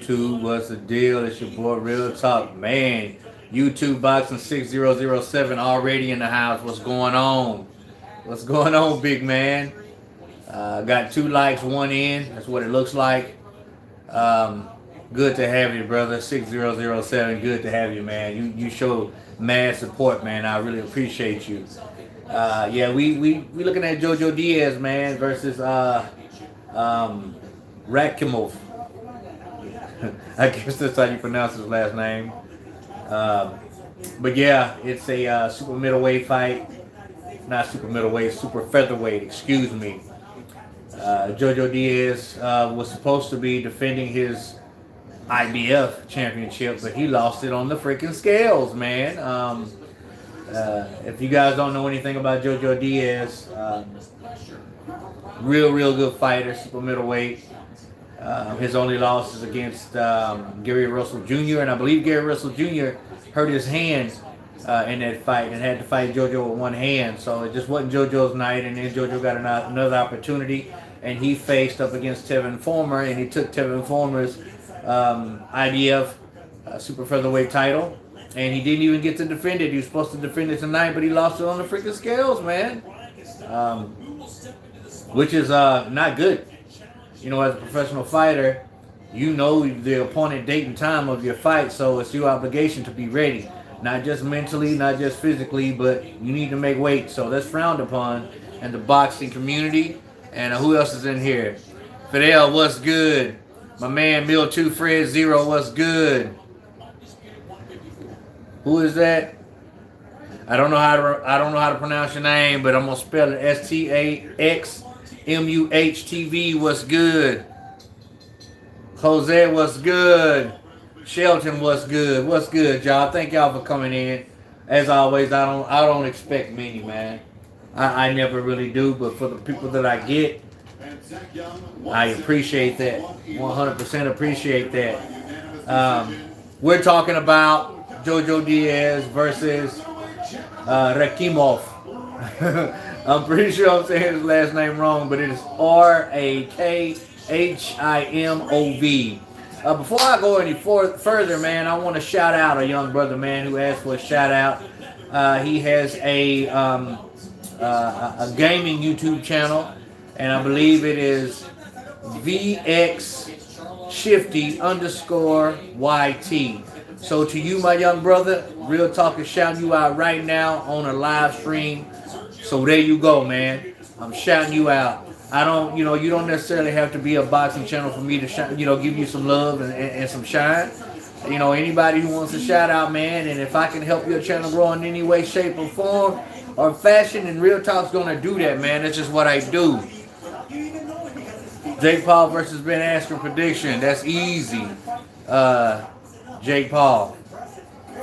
YouTube? What's the deal? It's your boy Real Talk, man. YouTube Boxing 6007 already in the house. What's going on? What's going on, big man? Got 2 likes, 1 in. That's what it looks like. Um, Good to have you, brother. 6007. Good to have you, man. You show mad support, man. I really appreciate you. Yeah, we looking at JoJo Diaz, man, versus Rakhimov. I guess that's how you pronounce his last name. Um, but yeah, it's a super middleweight fight. Not super middleweight, super featherweight. Excuse me. JoJo Diaz was supposed to be defending his IBF championship, but he lost it on the freaking scales, man. If you guys don't know anything about JoJo Diaz, real good fighter, super middleweight. His only loss is against Gary Russell Jr., and I believe Gary Russell Jr. hurt his hand in that fight and had to fight JoJo with one hand. So it just wasn't JoJo's night, and then JoJo got another opportunity, and he faced up against Tevin Former, and he took Tevin Former's IBF super featherweight title, and he didn't even get to defend it. He was supposed to defend it tonight, but he lost it on the freaking scales, man, which is not good. You know, as a professional fighter, you know the opponent date and time of your fight, so it's your obligation to be ready. Not just mentally, not just physically, but you need to make weight. So that's frowned upon in the boxing community. And who else is in here? Fidel, what's good? My man Bill 2 Fred 0, what's good? Who is that? I don't know how to pronounce your name, but I'm gonna spell it STAXMUHTV. What's good? Jose, what's good? Shelton, what's good? What's good, y'all? Thank y'all for coming in. As always, I don't expect many, man. I never really do, but for the people that I get, I appreciate that. 100% appreciate that. We're talking about JoJo Diaz versus Rakimov. I'm pretty sure I'm saying his last name wrong, but it is Rakhimov. Before I go any further, man, I want to shout out a young brother, man, who asked for a shout out. He has a gaming YouTube channel, and I believe it is VX Shifty_YT. So to you, my young brother, Real Talk is shouting you out right now on a live stream. So there you go, man. I'm shouting you out. I don't, you don't necessarily have to be a boxing channel for me to, give you some love and some shine. Anybody who wants a shout out, man, and if I can help your channel grow in any way, shape, or form, or fashion, and Real Talk's gonna do that, man. That's just what I do. Jake Paul versus Ben Askren prediction. That's easy. Jake Paul.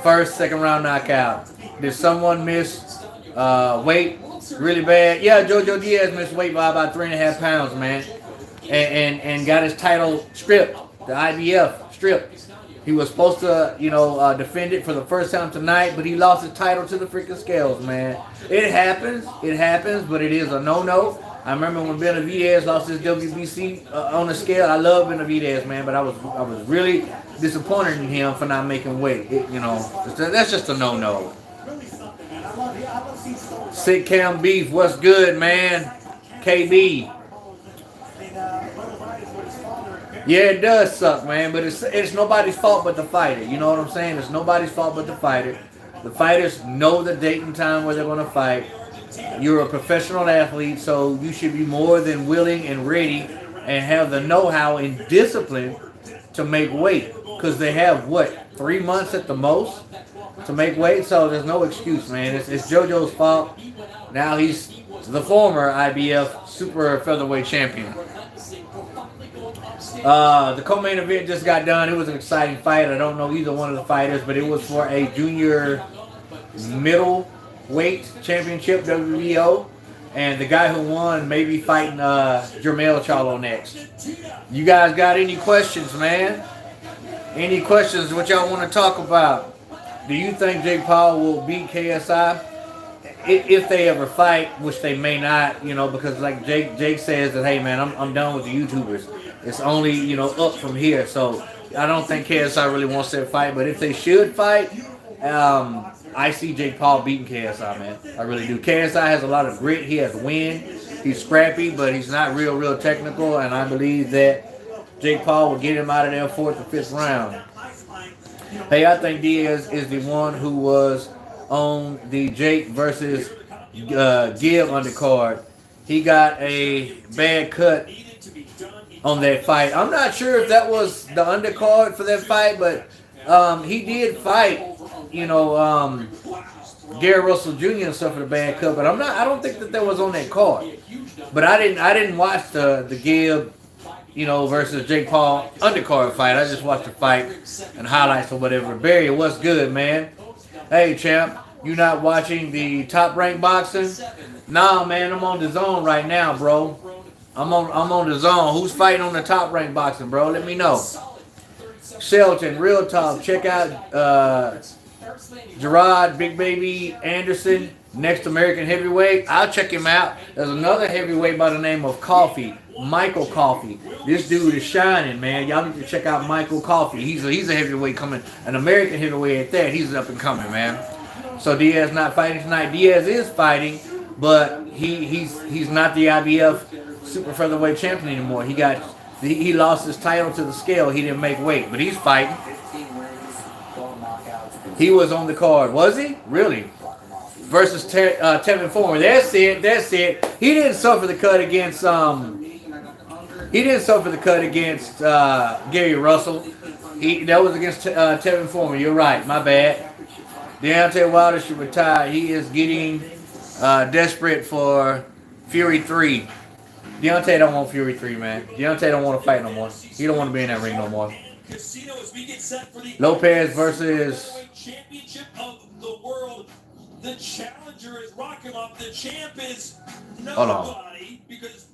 First, second round knockout. Did someone miss weight really bad? Yeah, JoJo Diaz missed weight by about 3.5 pounds, man. And got his title stripped. The IBF stripped. He was supposed to, defend it for the first time tonight, but he lost his title to the freaking scales, man. It happens, but it is a no-no. I remember when Benavidez lost his WBC on the scale. I love Benavidez, man, but I was really disappointed in him for not making weight. That's just a no-no. Sick Cam Beef, what's good, man? KB. Yeah, it does suck, man, but it's nobody's fault but the fighter. You know what I'm saying? It's nobody's fault but the fighter. The fighters know the date and time where they're going to fight. You're a professional athlete, so you should be more than willing and ready and have the know-how and discipline to make weight. Because they have, 3 months at the most to make weight? So there's no excuse, man. It's JoJo's fault. Now he's the former IBF super featherweight champion. The co-main event just got done. It was an exciting fight. I don't know either one of the fighters, but it was for a junior middleweight championship, WBO. And the guy who won may be fighting Jermell Charlo next. You guys got any questions, man? Any questions? What y'all want to talk about? Do you think Jake Paul will beat KSI? If they ever fight, which they may not, because like Jake says that, hey man, I'm done with the YouTubers. It's only, up from here. So I don't think KSI really wants that fight, but if they should fight, I see Jake Paul beating KSI, man. I really do. KSI has a lot of grit. He has win. He's scrappy, but he's not real technical, and I believe that Jake Paul will get him out of there 4th or 5th round. Hey, I think Diaz is the one who was on the Jake versus Gibb undercard. He got a bad cut on that fight. I'm not sure if that was the undercard for that fight, but he did fight, Gary Russell Jr. and suffered a bad cut. But I don't think that was on that card. But I didn't watch the Gibb, versus Jake Paul undercard fight. I just watched the fight and highlights or whatever. Barry, what's good, man? Hey, champ, you not watching the Top Rank boxing? Nah, man, I'm on the zone right now, bro. I'm on the zone. Who's fighting on the Top Rank boxing, bro? Let me know. Shelton, real talk. Check out Gerard Big Baby Anderson, next American heavyweight. I'll check him out. There's another heavyweight by the name of Coffee. Michael Coffee. This dude is shining, man. Y'all need to check out Michael Coffee. He's a heavyweight coming, an American heavyweight at that. He's up and coming, man. So Diaz not fighting tonight. Diaz is fighting, but he's not the IBF super featherweight champion anymore. He lost his title to the scale. He didn't make weight, but he's fighting. He was on the card, was he? Really? Versus Tevin Foreman. That's it. He didn't suffer the cut against Gary Russell. That was against Tevin Foreman. You're right. My bad. Deontay Wilder should retire. He is getting desperate for Fury 3. Deontay don't want Fury 3, man. Deontay don't want to fight no more. He don't want to be in that ring no more. Lopez versus championship of the world. The challenger is Rakhimov. The champ is nobody because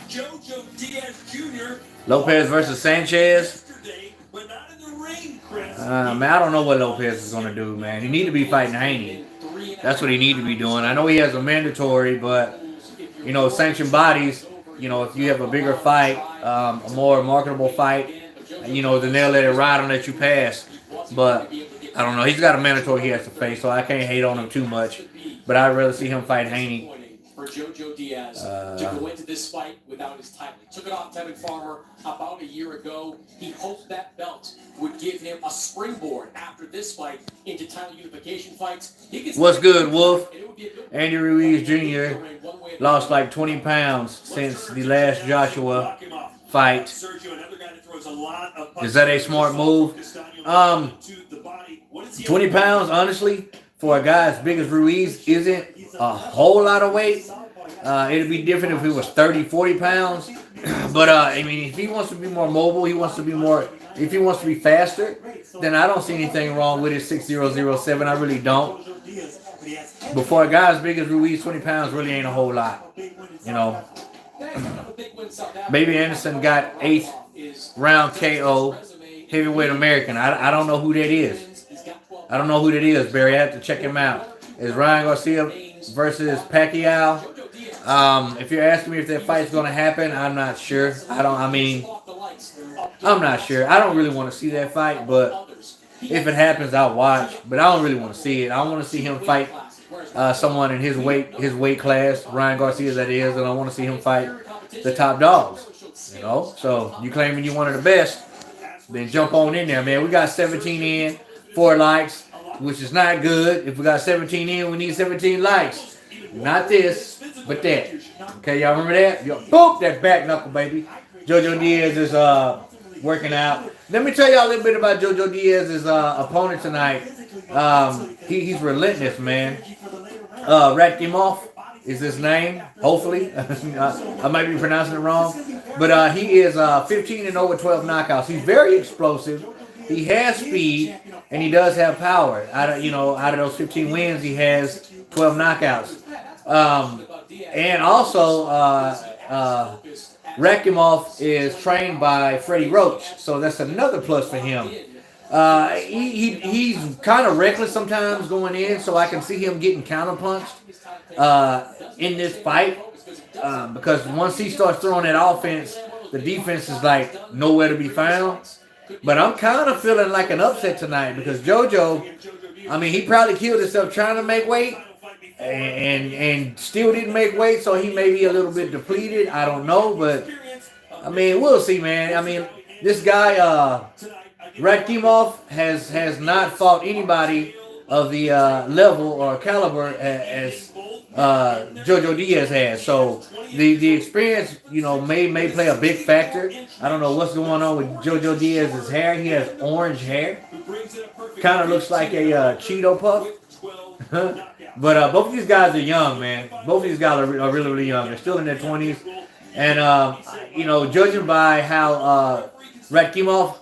Jojo Diaz Jr. Lopez versus Sanchez. But not in the ring, Chris. Man, I don't know what Lopez is going to do, man. He need to be fighting Haney. That's what he need to be doing. I know he has a mandatory, but, sanctioned bodies, if you have a bigger fight, a more marketable fight, then they'll let it ride and let you pass. But I don't know. He's got a mandatory he has to face, so I can't hate on him too much. But I'd rather see him fight Haney. For Jojo Diaz to go into this fight without his title. He took it off Tevin Farmer about a year ago. He hoped that belt would give him a springboard after this fight into title unification fights. What's good, Wolf? Andy Ruiz Jr. lost like 20 pounds since the last Joshua fight. Is that a smart move? 20 pounds, honestly, for a guy as big as Ruiz isn't a whole lot of weight. It'd be different if he was 30, 40 pounds. But, if he wants to be more mobile, if he wants to be faster, then I don't see anything wrong with his 6007. I really don't. But for a guy as big as Ruiz, 20 pounds really ain't a whole lot. Baby Anderson got 8th round KO, heavyweight American. I don't know who that is. Barry. I have to check him out. Is Ryan Garcia versus Pacquiao? If you're asking me if that fight's going to happen, I'm not sure. I'm not sure. I don't really want to see that fight, but if it happens, I'll watch. But I don't really want to see it. I want to see him fight someone in his weight class, Ryan Garcia that is, and I want to see him fight the top dogs. So you claiming you one of the best, then jump on in there, man. We got 17 in, 4 likes, which is not good. If we got 17 in, we need 17 likes. Not this, but that. Okay, y'all remember that? Boop, that back knuckle, baby. Jojo Diaz is working out. Let me tell y'all a little bit about Jojo Diaz's opponent tonight. He's relentless, man. Rakimov is his name, hopefully. I might be pronouncing it wrong. But he is 15 and over 12 knockouts. He's very explosive. He has speed, and he does have power. Out of those 15 wins, he has 12 knockouts. And also, Rakhimov is trained by Freddie Roach, so that's another plus for him. He's kind of reckless sometimes going in, so I can see him getting counterpunched in this fight because once he starts throwing that offense, the defense is like nowhere to be found. But I'm kind of feeling like an upset tonight because JoJo, I mean, he probably killed himself trying to make weight and still didn't make weight, so he may be a little bit depleted. I don't know, but I mean, we'll see, man. I mean, this guy, Rakimov, has not fought anybody of the level or caliber as Jojo Diaz has. So the experience, you know, may play a big factor. I don't know what's going on with Jojo Diaz's hair. He has orange hair. Kind of looks like a Cheeto Puff. But both of these guys are young, man. Both of these guys are really, really young. They're still in their 20s. And, you know, judging by how Rakimov,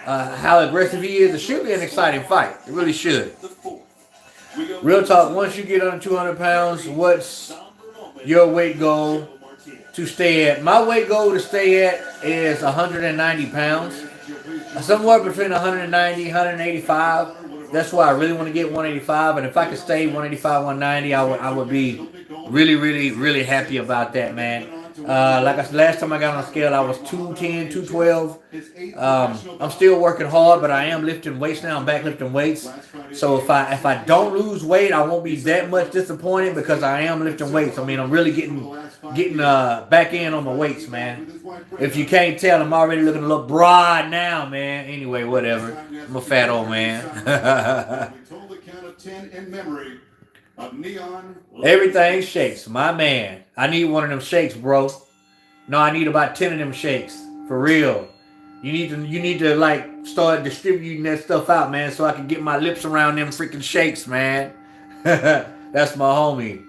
how aggressive he is, it should be an exciting fight. It really should. Real talk, once you get under 200 pounds, what's your weight goal to stay at? My weight goal to stay at is 190 pounds. Somewhere between 190, 185. That's why I really want to get 185. And if I could stay 185, 190, I would be really, really, really happy about that, man. Like I said, last time I got on the scale, I was 210, 212. I'm still working hard, but I am lifting weights now. I'm back lifting weights. So if I don't lose weight, I won't be that much disappointed because I am lifting weights. I mean, I'm really getting back in on my weights, man. If you can't tell, I'm already looking a little broad now, man. Anyway, whatever. I'm a fat old man. Everything shakes, my man. I need one of them shakes, bro. No, I need about 10 of them shakes. For real. You need to like start distributing that stuff out, man, so I can get my lips around them freaking shakes, man. That's my homie.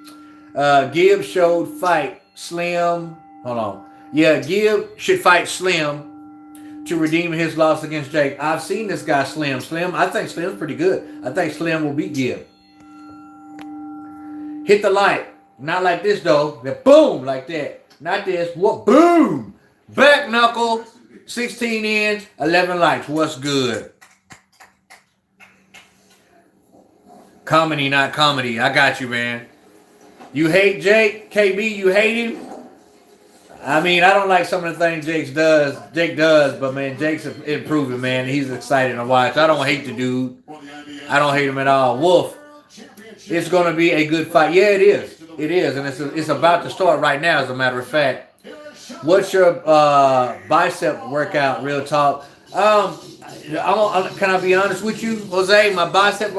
Gibbs showed fight Slim. Hold on. Yeah, Gibbs should fight Slim to redeem his loss against Jake. I've seen this guy Slim. I think Slim's pretty good. I think Slim will beat Gibbs. Hit the like. Not like this, though. Boom, like that. Not this. What? Boom. Back knuckle. 16 in. 11 likes. What's good? Comedy, not comedy. I got you, man. You hate Jake? KB, you hate him? I mean, I don't like some of the things Jake does, but, man, Jake's improving, man. He's exciting to watch. I don't hate the dude. I don't hate him at all. Wolf. It's going to be a good fight. Yeah, it is. It is, and it's about to start right now, as a matter of fact. What's your bicep workout, real talk? Can I be honest with you, Jose? My biceps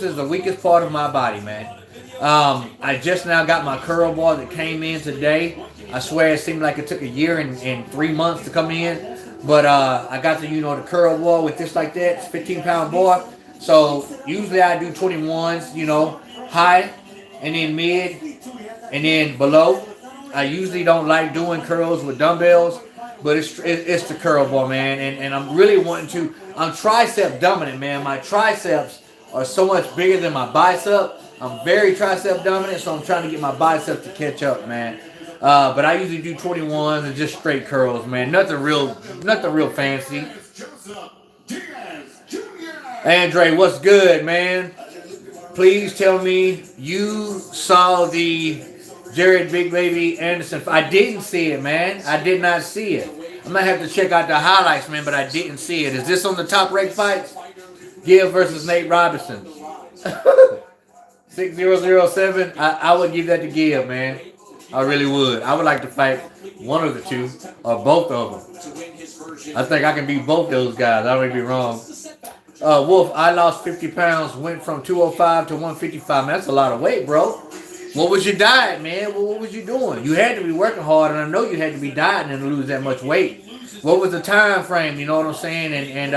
is the weakest part of my body, man. I just now got my curl ball that came in today. I swear it seemed like it took a year and 3 months to come in. But I got the curl ball with this like that. It's a 15-pound bar. So usually I do 21s, high and then mid and then below. I usually don't like doing curls with dumbbells, but it's the curl ball, man. And I'm really wanting to. I'm tricep dominant, man. My triceps are so much bigger than my bicep. I'm very tricep dominant, so I'm trying to get my biceps to catch up, man. But I usually do 21s and just straight curls, man. Nothing real fancy. Andre, what's good, man? Please tell me you saw the Jared Big Baby Anderson. I didn't see it, man. I did not see it. I'm going to have to check out the highlights, man, but I didn't see it. Is this on the top ranked fights? Gibb versus Nate Robinson. 6007. I would give that to Gibb, man. I really would. I would like to fight one of the two or both of them. I think I can beat both those guys. I may be wrong. Wolf, I lost 50 pounds, went from 205 to 155. Man, that's a lot of weight, bro. What was your diet, man? What was you doing? You had to be working hard, and I know you had to be dieting and lose that much weight. What was the time frame, you know what I'm saying? And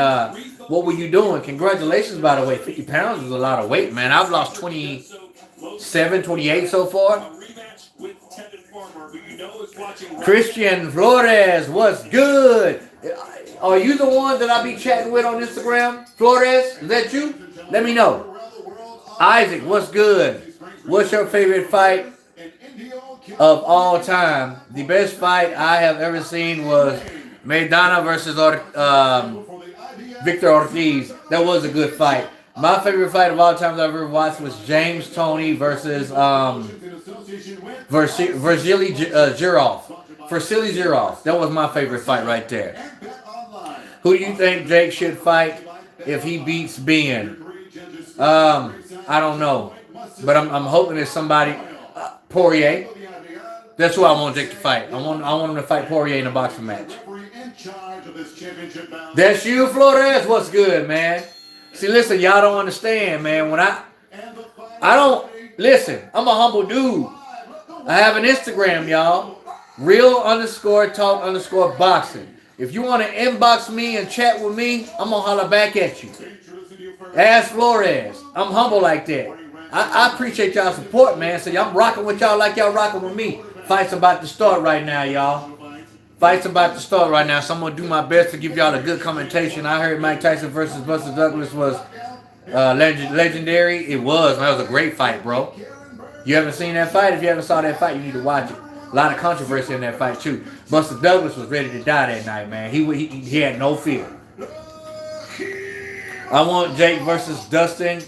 what were you doing? Congratulations, by the way. 50 pounds is a lot of weight, man. I've lost 27, 28 so far. Christian Flores, what's good? Are you the one that I be chatting with on Instagram? Flores, is that you? Let me know. Isaac, what's good? What's your favorite fight of all time? The best fight I have ever seen was Maidana versus Victor Ortiz. That was a good fight. My favorite fight of all time that I've ever watched was James Toney versus Vasily Zhirov. That was my favorite fight right there. Who do you think Jake should fight if he beats Ben? I don't know, but I'm hoping it's somebody. Poirier. That's who I want Jake to fight. I want him to fight Poirier in a boxing match. That's you, Flores. What's good, man? See, listen, y'all don't understand, man. When I don't listen. I'm a humble dude. I have an Instagram, y'all. Real_talk_boxing. If you want to inbox me and chat with me, I'm gonna holler back at you. Ask Flores. I'm humble like that. I appreciate y'all support, man. So I'm rocking with y'all like y'all rocking with me. Fight's about to start right now, y'all. Fight's about to start right now, so I'm going to do my best to give y'all a good commentation. I heard Mike Tyson versus Buster Douglas was legendary. It was. That was a great fight, bro. You haven't seen that fight? If you haven't saw that fight, you need to watch it. A lot of controversy in that fight, too. Buster Douglas was ready to die that night, man. He had no fear. I want Jake versus Dustin in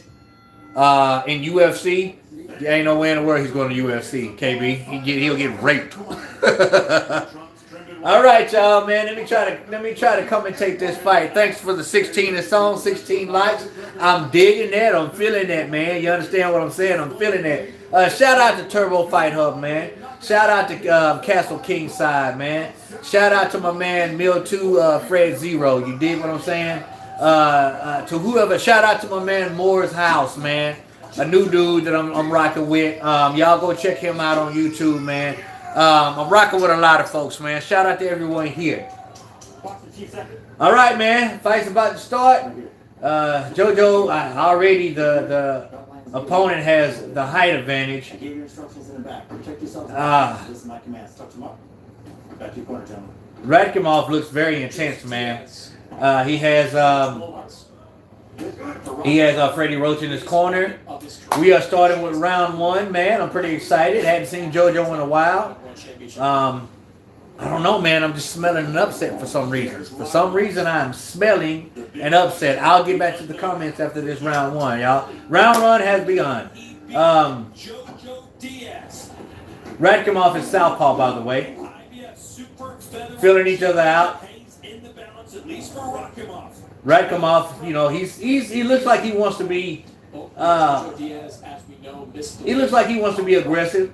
UFC. There ain't no way in the world he's going to UFC, KB. He'll get raped. All right, y'all, man. Let me try to commentate this fight. Thanks for the 16 and song, 16 likes. I'm digging that. I'm feeling that, man. You understand what I'm saying? I'm feeling that. Shout out to Turbo Fight Hub, man. Shout out to Castle Kingside, man. Shout out to my man Mill2 Fred Zero. You dig what I'm saying? To whoever. Shout out to my man Moore's House, man. A new dude that I'm rocking with. Y'all go check him out on YouTube, man. I'm rocking with a lot of folks, man. Shout out to everyone here. All right, man. Fight's about to start. JoJo, already the opponent has the height advantage. Rakimov looks very intense, man. He has Freddie Roach in his corner. We are starting with round one, man. I'm pretty excited. Hadn't seen JoJo in a while. I don't know, man. I'm just smelling an upset for some reason. For some reason, I'm smelling an upset. I'll get back to the comments after this round one, y'all. Round one has begun. Rakimov is southpaw, by the way. Filling each other out. Rakimov, you know, he looks like he wants to be. He looks like he wants to be aggressive.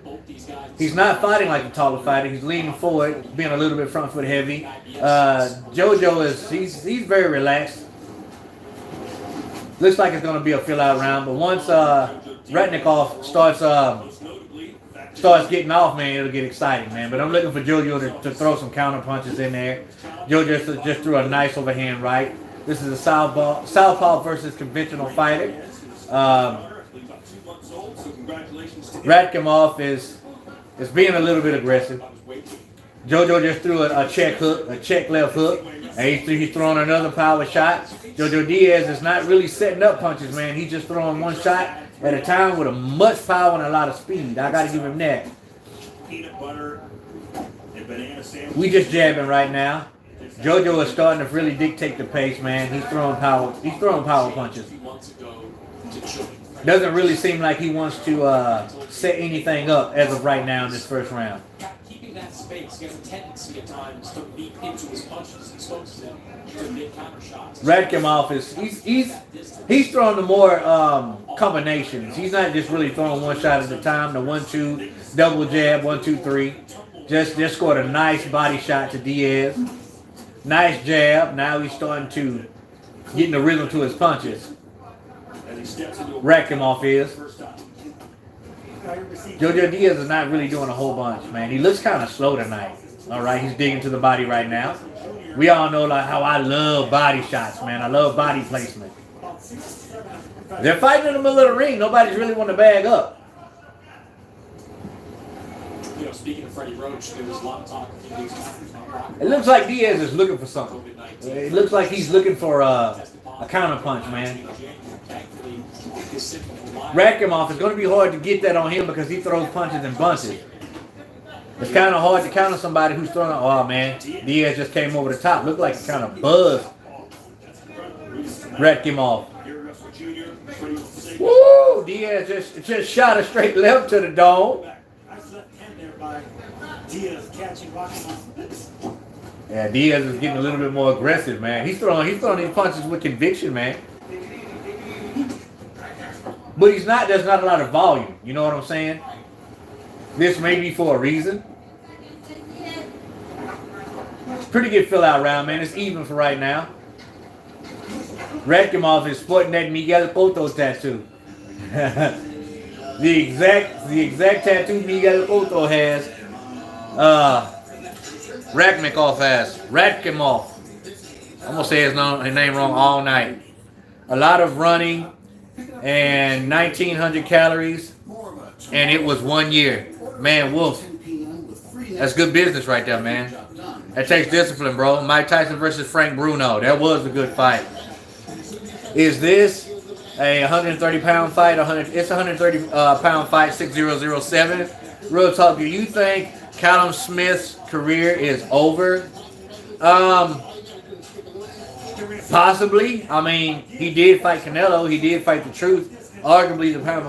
He's not fighting like a taller fighter. He's leaning forward, being a little bit front foot heavy. JoJo he's very relaxed. Looks like it's going to be a fill out round, but once Ratnikov starts getting off, man, it'll get exciting, man. But I'm looking for JoJo to throw some counter punches in there. JoJo just threw a nice overhand right. This is a southpaw versus conventional fighter. Rakimov is being a little bit aggressive. JoJo just threw a check hook, a check left hook, and he's throwing another power shot. JoJo Diaz is not really setting up punches, man. He's just throwing one shot at a time with a much power and a lot of speed. I got to give him that. We just jabbing right now. JoJo is starting to really dictate the pace, man. He's throwing power punches. Doesn't really seem like he wants to set anything up as of right now in this first round. Keeping that space, he has a tendency at times to leap into his punches, exposes him to mid counter shots. Rakimov he's throwing the more combinations. He's not just really throwing one shot at a time. The 1-2 double jab, 1-2-3. Just scored a nice body shot to Diaz. Nice jab. Now he's starting to get in the rhythm to his punches. Rakimov is. JoJo Diaz is not really doing a whole bunch, man. He looks kind of slow tonight. All right, he's digging to the body right now. We all know like how I love body shots, man. I love body placement. They're fighting in the middle of the ring. Nobody's really want to bag up. You know, speaking of Freddie Roach, there was a lot of talk. It looks like Diaz is looking for something. It looks like he's looking for a counter punch, man. Rakimov, it's going to be hard to get that on him because he throws punches and bunches. It's kind of hard to counter somebody who's throwing. Oh man, Diaz just came over the top. Looked like he kind of buzzed Rakimov. Woo! Diaz just shot a straight left to the dome. Yeah, Diaz is getting a little bit more aggressive, man. He's throwing these punches with conviction, man. But he's not. There's not a lot of volume. You know what I'm saying? This may be for a reason. Pretty good fill out round, man. It's even for right now. Rakimov is sporting that Miguel Cotto tattoo. the exact tattoo Miguel Cotto has. Rakhimov has. Rakimov. I'm gonna say his name wrong all night. A lot of running and 1,900 calories, and it was 1 year. Man, Wolf. That's good business right there, man. That takes discipline, bro. Mike Tyson versus Frank Bruno. That was a good fight. Is this a 130-pound fight? It's a 130-pound fight, 6007. Real talk, do you think Callum Smith's career is over? Possibly. I mean, he did fight Canelo. He did fight the Truth. Arguably the pound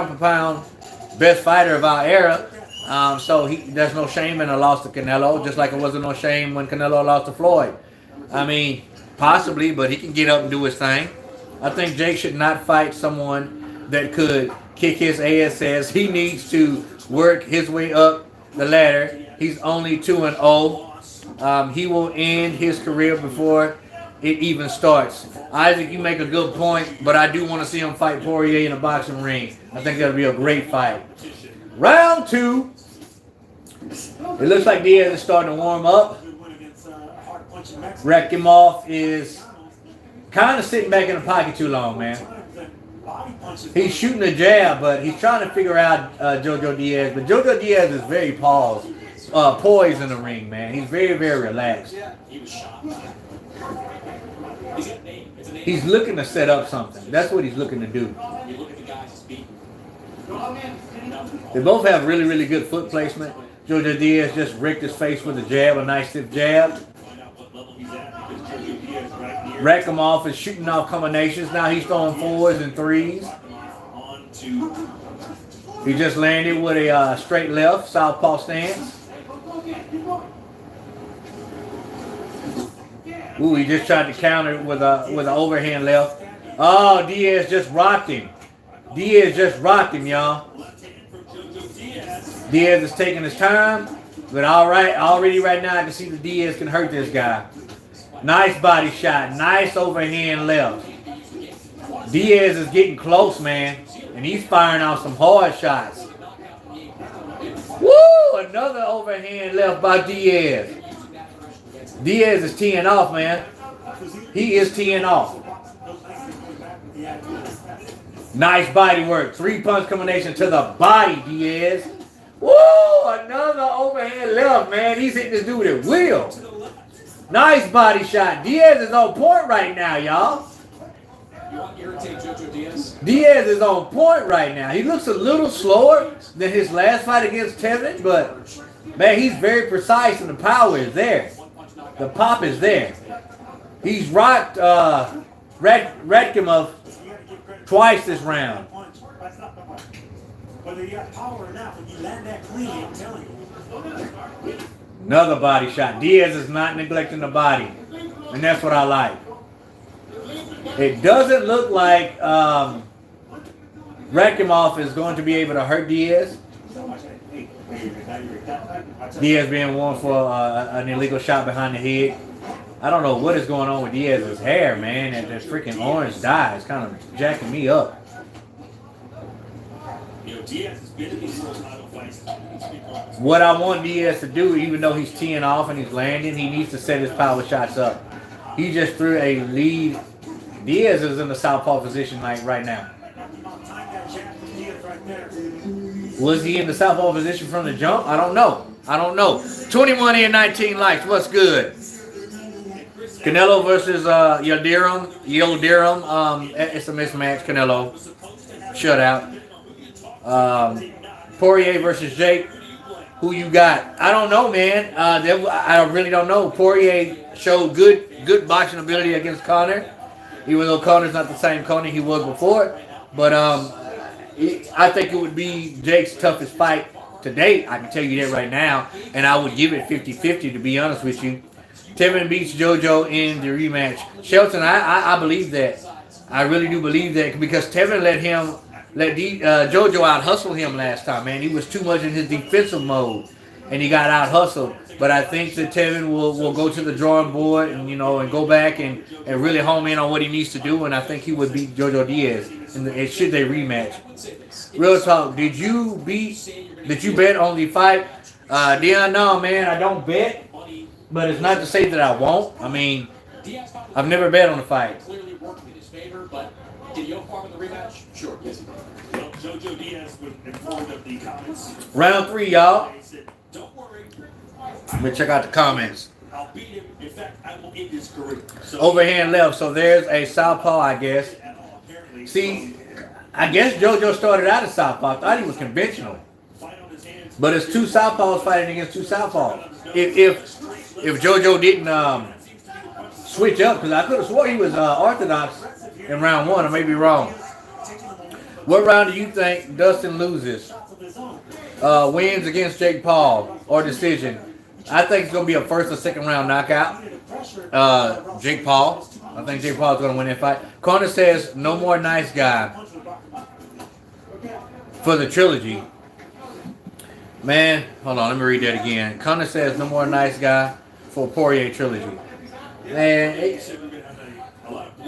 for pound best fighter of our era. So there's no shame in a loss to Canelo, just like it wasn't no shame when Canelo lost to Floyd. I mean, possibly, but he can get up and do his thing. I think Jake should not fight someone that could kick his ass. He needs to work his way up the ladder. He's only 2-0. He will end his career before it even starts. Isaac, you make a good point, but I do want to see him fight Poirier in a boxing ring. I think that'll be a great fight. Round 2. It looks like Diaz is starting to warm up. Rakimov is kind of sitting back in the pocket too long, man. He's shooting a jab, but he's trying to figure out Jojo Diaz. But Jojo Diaz is very poised in the ring, man. He's very, very relaxed. He's looking to set up something. That's what he's looking to do. They both have really, really good foot placement. Jojo Diaz just rigged his face with a jab, a nice stiff jab. Rakimov is shooting off combinations. Now he's throwing 4s and 3s. He just landed with a straight left, southpaw stance. Ooh, he just tried to counter with an overhand left. Oh, Diaz just rocked him. Diaz just rocked him, y'all. Diaz is taking his time, but already right now I can see that Diaz can hurt this guy. Nice body shot, nice overhand left. Diaz is getting close, man, and he's firing off some hard shots. Woo! Another overhand left by Diaz. Diaz is teeing off, man. He is teeing off. Nice body work. 3-punch combination to the body, Diaz. Woo! Another overhand left, man. He's hitting this dude at will. Nice body shot. Diaz is on point right now, y'all. You want to irritate Jojo Diaz? Diaz is on point right now. He looks a little slower than his last fight against Tevin, but, man, he's very precise and the power is there. The pop is there. He's rocked Rakimov twice this round. Whether you got power or not, when you land that clean, I'm telling you. Another body shot. Diaz is not neglecting the body. And that's what I like. It doesn't look like Rakimov is going to be able to hurt Diaz. Diaz being warned for an illegal shot behind the head. I don't know what is going on with Diaz's hair, man. That freaking orange dye is kind of jacking me up. What I want Diaz to do, even though he's teeing off and he's landing, he needs to set his power shots up. He just threw a lead. Diaz is in the southpaw position right now. Was he in the southpaw position from the jump? I don't know. 21 and 19 likes. What's good? Canelo versus Yildirim. It's a mismatch. Canelo. Shutout. Poirier versus Jake. Who you got? I don't know, man. I really don't know. Poirier showed good boxing ability against Conor. Even though Conor's not the same Conor he was before. But I think it would be Jake's toughest fight to date. I can tell you that right now. And I would give it 50-50 to be honest with you. Tevin beats JoJo in the rematch. Shelton, I believe that. I really do believe that because Tevin let JoJo out hustle him last time, man. He was too much in his defensive mode, and he got out hustled. But I think that Tevin will go to the drawing board and and go back and really home in on what he needs to do. And I think he would beat JoJo Diaz and should they rematch. Real talk. Did you bet on the fight? Dion, no, man. I don't bet. But it's not to say that I won't. I mean, I've never bet on a fight. Clearly worked in his favor, but did he owe in the rematch? Sure, yes. Well, JoJo Diaz was informed of the comments. Round 3, y'all. He said, "Don't worry. Let me check out the comments. I'll beat him. In fact, I will end his career." So, Overhand left. So there's a southpaw, I guess. apparently, See, I guess JoJo started out as southpaw. I thought he was conventional. fight on his hands. But it's two southpaws fighting against two southpaws. If JoJo didn't switch up, because I could have swore he was orthodox in round 1. I may be wrong. What round do you think Dustin loses? Wins against Jake Paul or decision? I think it's going to be a first or second round knockout. Jake Paul. I think Jake Paul is going to win that fight. Connor says, no more nice guy for the trilogy. Man, hold on, let me read that again. Connor says, no more nice guy for Poirier trilogy. Man,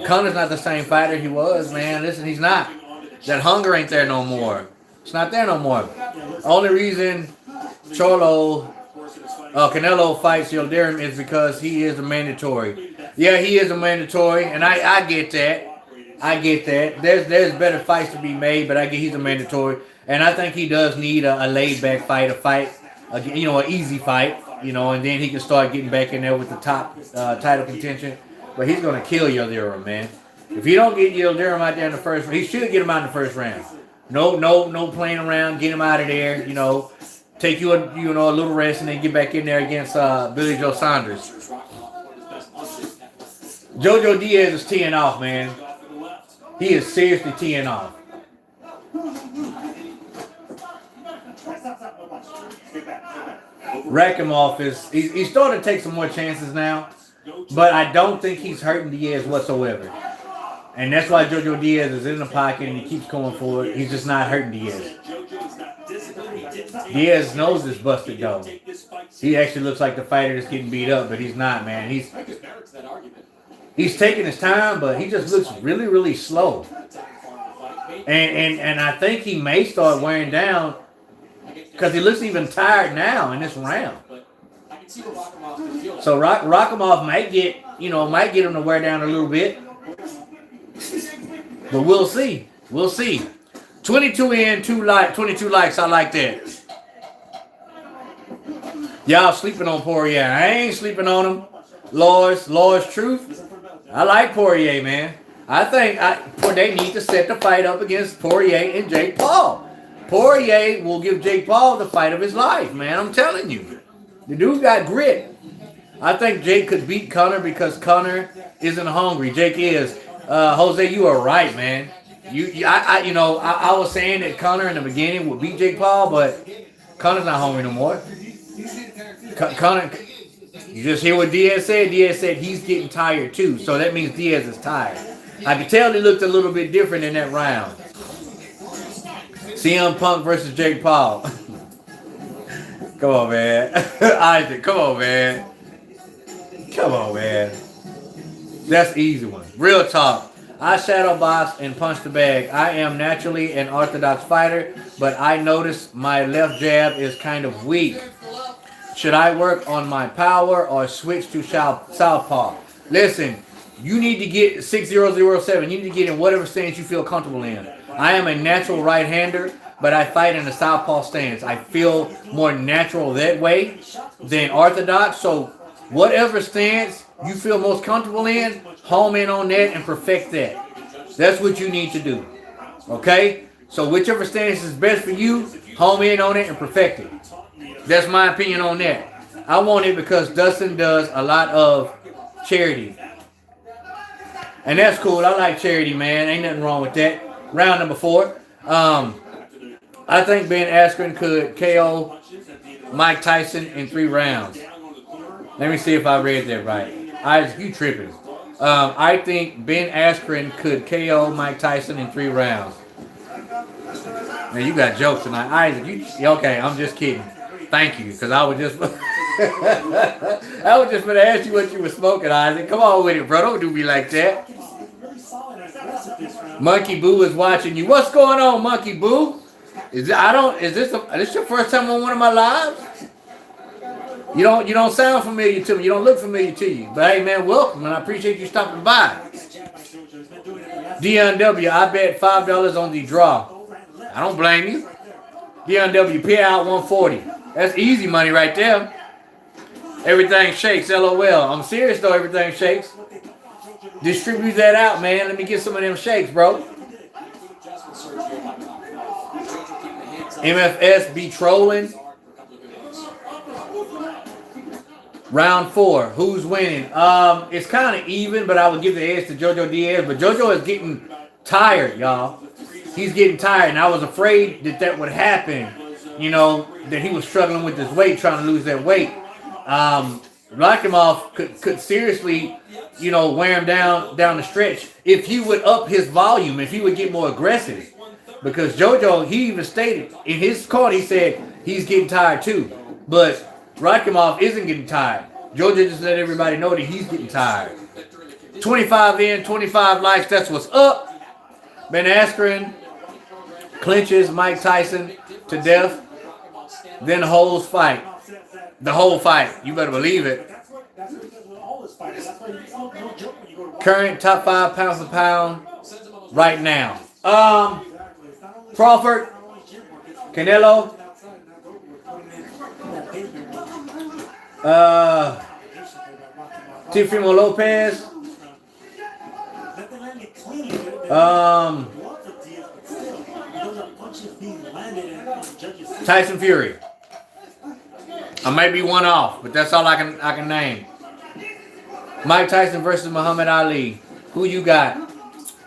Connor's not the same fighter he was, man. Listen, he's not. That hunger ain't there no more. It's not there no more. Only reason Canelo fights Yildirim is because he is a mandatory. Yeah, he is a mandatory, and I get that. I get that. There's better fights to be made, but I get he's a mandatory. And I think he does need a laid-back fight, an easy fight, and then he can start getting back in there with the top title contention. But he's going to kill Yildirim, man. If you don't get Yildirim out there in the first round, he should get him out in the first round. No playing around, get him out of there, take you a little rest and then get back in there against Billy Joe Saunders. JoJo Diaz is teeing off, man. He is seriously teeing off. Rakhimov he's starting to take some more chances now, but I don't think he's hurting Diaz whatsoever. And that's why JoJo Diaz is in the pocket and he keeps going for it. He's just not hurting Diaz. Diaz's nose is busted though. He actually looks like the fighter that's getting beat up, but he's not, man. He's taking his time, but he just looks really, really slow. And I think he may start wearing down because he looks even tired now in this round. So Rakimov might get him to wear down a little bit. But we'll see. We'll see. 22 in, 22 likes. I like that. Y'all sleeping on Poirier. I ain't sleeping on him. Lord's truth. I like Poirier, man. I think they need to set the fight up against Poirier and Jake Paul. Poirier will give Jake Paul the fight of his life, man. I'm telling you. The dude got grit. I think Jake could beat Conor because Conor isn't hungry. Jake is. Jose, you are right, man. I was saying that Conor in the beginning would beat Jake Paul, but Conor's not hungry no more. Conor, you just hear what Diaz said? Diaz said he's getting tired too, so that means Diaz is tired. I could tell he looked a little bit different in that round. CM Punk versus Jake Paul. Come on, man. Isaac, come on, man. Come on, man. That's an easy one. Real talk. I shadow box and punch the bag. I am naturally an orthodox fighter, but I notice my left jab is kind of weak. Should I work on my power or switch to southpaw? Listen, you need to get 6007. You need to get in whatever stance you feel comfortable in. I am a natural right-hander, but I fight in a southpaw stance. I feel more natural that way than orthodox. So whatever stance you feel most comfortable in, home in on that and perfect that. That's what you need to do. Okay? So whichever stance is best for you, home in on it and perfect it. That's my opinion on that. I want it because Dustin does a lot of charity. And that's cool. I like charity, man. Ain't nothing wrong with that. Round number 4. I think Ben Askren could KO Mike Tyson in 3 rounds. Let me see if I read that right. Isaac, you tripping. I think Ben Askren could KO Mike Tyson in 3 rounds. Man, you got jokes tonight. Isaac, okay, I'm just kidding. Thank you, because I was just I was just gonna ask you what you were smoking, Isaac. Come on with it, bro. Don't do me like that. Monkey Boo is watching you. What's going on, Monkey Boo? Is this your first time on one of my lives? You don't sound familiar to me. You don't look familiar to you. But hey, man, welcome, and I appreciate you stopping by. DNW, I bet $5 on the draw. I don't blame you. DNW, pay out 140. That's easy money right there. Everything shakes, LOL. I'm serious though, everything shakes. Distribute that out, man. Let me get some of them shakes, bro. MFS be trolling. Round 4. Who's winning? It's kind of even, but I would give the edge to JoJo Diaz. But JoJo is getting tired, y'all. He's getting tired, and I was afraid that would happen. You know, that he was struggling with his weight, trying to lose that weight. Rakimov could seriously, you know, wear him down the stretch if he would up his volume, if he would get more aggressive. Because JoJo, he even stated in his call, he said he's getting tired too. But Rakimov isn't getting tired. JoJo just let everybody know that he's getting tired. 25 in, 25 likes, that's what's up. Ben Askren clinches Mike Tyson to death. Then the whole fight. The whole fight. You better believe it. Current top 5 pound for pound right now. Crawford, Canelo, Teofimo Lopez, Tyson Fury. I might be one off, but that's all I can name. Mike Tyson versus Muhammad Ali. Who you got?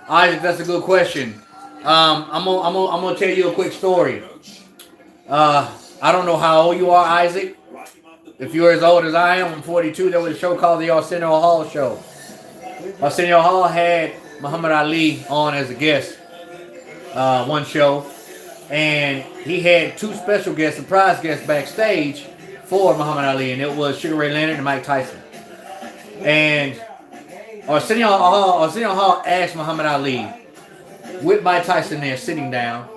Isaac, that's a good question. I'm gonna tell you a quick story. I don't know how old you are, Isaac. If you're as old as I am, I'm 42. There was a show called the Arsenio Hall Show. Arsenio Hall had Muhammad Ali on as a guest. One show, and he had 2 special guests, surprise guests backstage for Muhammad Ali, and it was Sugar Ray Leonard and Mike Tyson. And Arsenio Hall asked Muhammad Ali, with Mike Tyson there sitting down,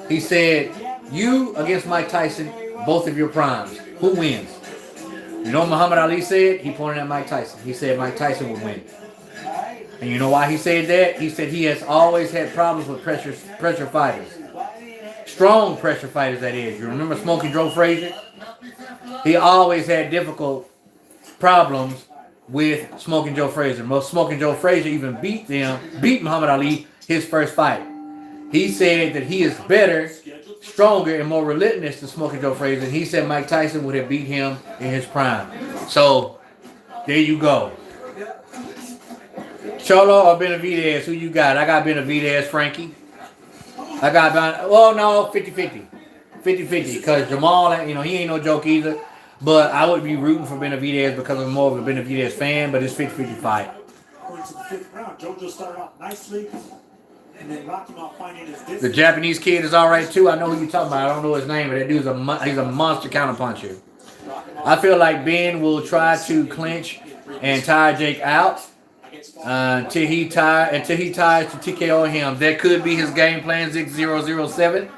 he said, "You against Mike Tyson, both of your primes. Who wins?" You know what Muhammad Ali said? He pointed at Mike Tyson. He said Mike Tyson would win. And you know why he said that? He said he has always had problems with pressure fighters. Strong pressure fighters, that is. You remember Smoking Joe Frazier? He always had difficult problems with Smoking Joe Frazier. Smoking Joe Frazier even beat Muhammad Ali his first fight. He said that he is better, stronger, and more relentless than Smoking Joe Frazier. And he said Mike Tyson would have beat him in his prime. So, there you go. Cholo or Benavidez, who you got? I got Benavidez, Frankie. I got, 50-50. 50-50, because Jamal, he ain't no joke either. But I would be rooting for Benavidez because I'm more of a Benavidez fan, but it's 50-50 fight. Going to the 5th round, JoJo started off nicely, and then Rakimov finding his distance. The Japanese kid is all right too. I know who you're talking about. I don't know his name, but that dude's he's a monster counterpuncher. I feel like Ben will try to clinch and tire Jake out until he tires to TKO him. That could be his game plan, 007.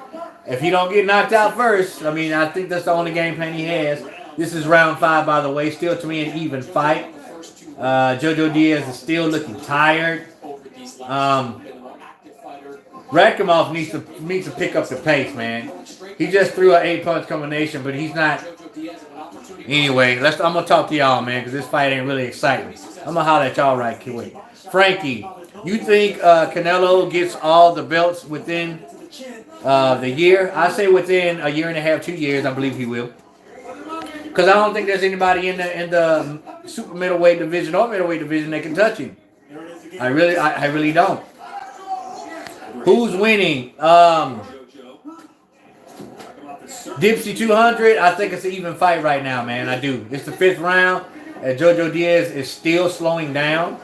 If he don't get knocked out first, I think that's the only game plan he has. This is round 5, by the way. Still, to me, an even fight. JoJo Diaz is still looking tired. Rakimov needs to pick up the pace, man. He just threw an 8-punch combination, but he's not. Anyway, I'm gonna talk to y'all, man, because this fight ain't really exciting. I'm gonna holler at y'all right quick. Frankie, you think Canelo gets all the belts within the year? I say within a year and a half, 2 years. I believe he will. Because I don't think there's anybody in the super middleweight division or middleweight division that can touch him. I really don't. Who's winning? Dipsy 200. I think it's an even fight right now, man. I do. It's the 5th round. Jojo Diaz is still slowing down.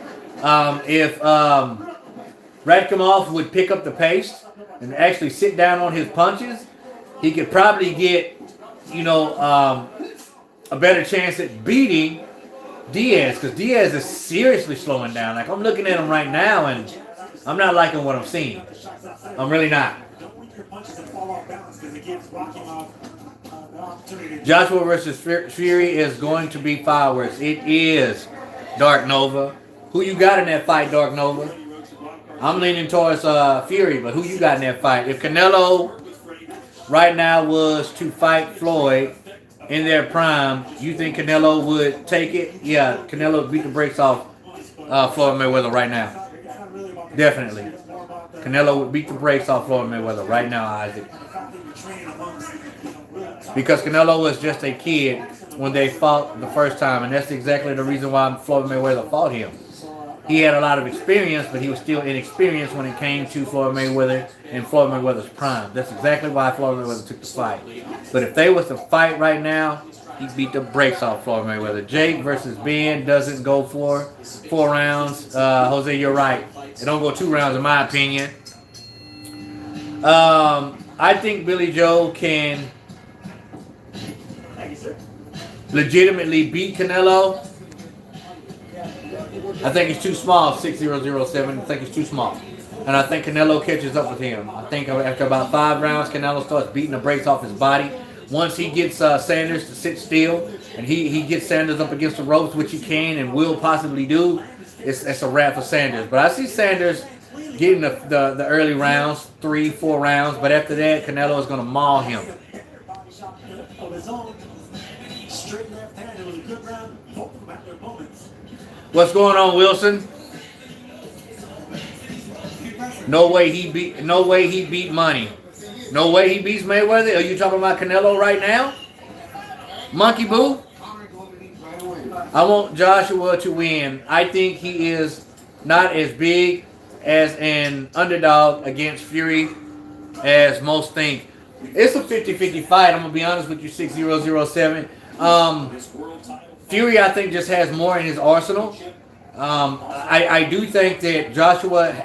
If Rakimov would pick up the pace and actually sit down on his punches, he could probably get, a better chance at beating Diaz, because Diaz is seriously slowing down. Like, I'm looking at him right now, and I'm not liking what I'm seeing. I'm really not. Joshua versus Fury is going to be fireworks. It is Dark Nova. Who you got in that fight, Dark Nova? I'm leaning towards Fury, but who you got in that fight? If Canelo right now was to fight Floyd in their prime, you think Canelo would take it? Yeah, Canelo would beat the brakes off Floyd Mayweather right now. Definitely. Canelo would beat the brakes off Floyd Mayweather right now, Isaac. Because Canelo was just a kid when they fought the first time, and that's exactly the reason why Floyd Mayweather fought him. He had a lot of experience, but he was still inexperienced when it came to Floyd Mayweather and Floyd Mayweather's prime. That's exactly why Floyd Mayweather took the fight. But if they was to fight right now, he beat the brakes off Floyd Mayweather. Jake versus Ben doesn't go for 4 rounds. Jose, you're right. It don't go 2 rounds in my opinion. I think Billy Joe can legitimately beat Canelo. I think he's too small, 6'0", 07. I think he's too small. And I think Canelo catches up with him. I think after about 5 rounds, Canelo starts beating the brakes off his body. Once he gets Sanders to sit still, and he gets Sanders up against the ropes, which he can and will possibly do, it's a wrap for Sanders. But I see Sanders getting the early rounds, 3-4 rounds. But after that, Canelo is going to maul him. What's going on, Wilson? No way he beat Money. No way he beats Mayweather. Are you talking about Canelo right now? Monkey Boo? I want Joshua to win. I think he is not as big as an underdog against Fury as most think. It's a 50-50 fight. I'm going to be honest with you, 6007. Fury, I think, just has more in his arsenal. I do think that Joshua,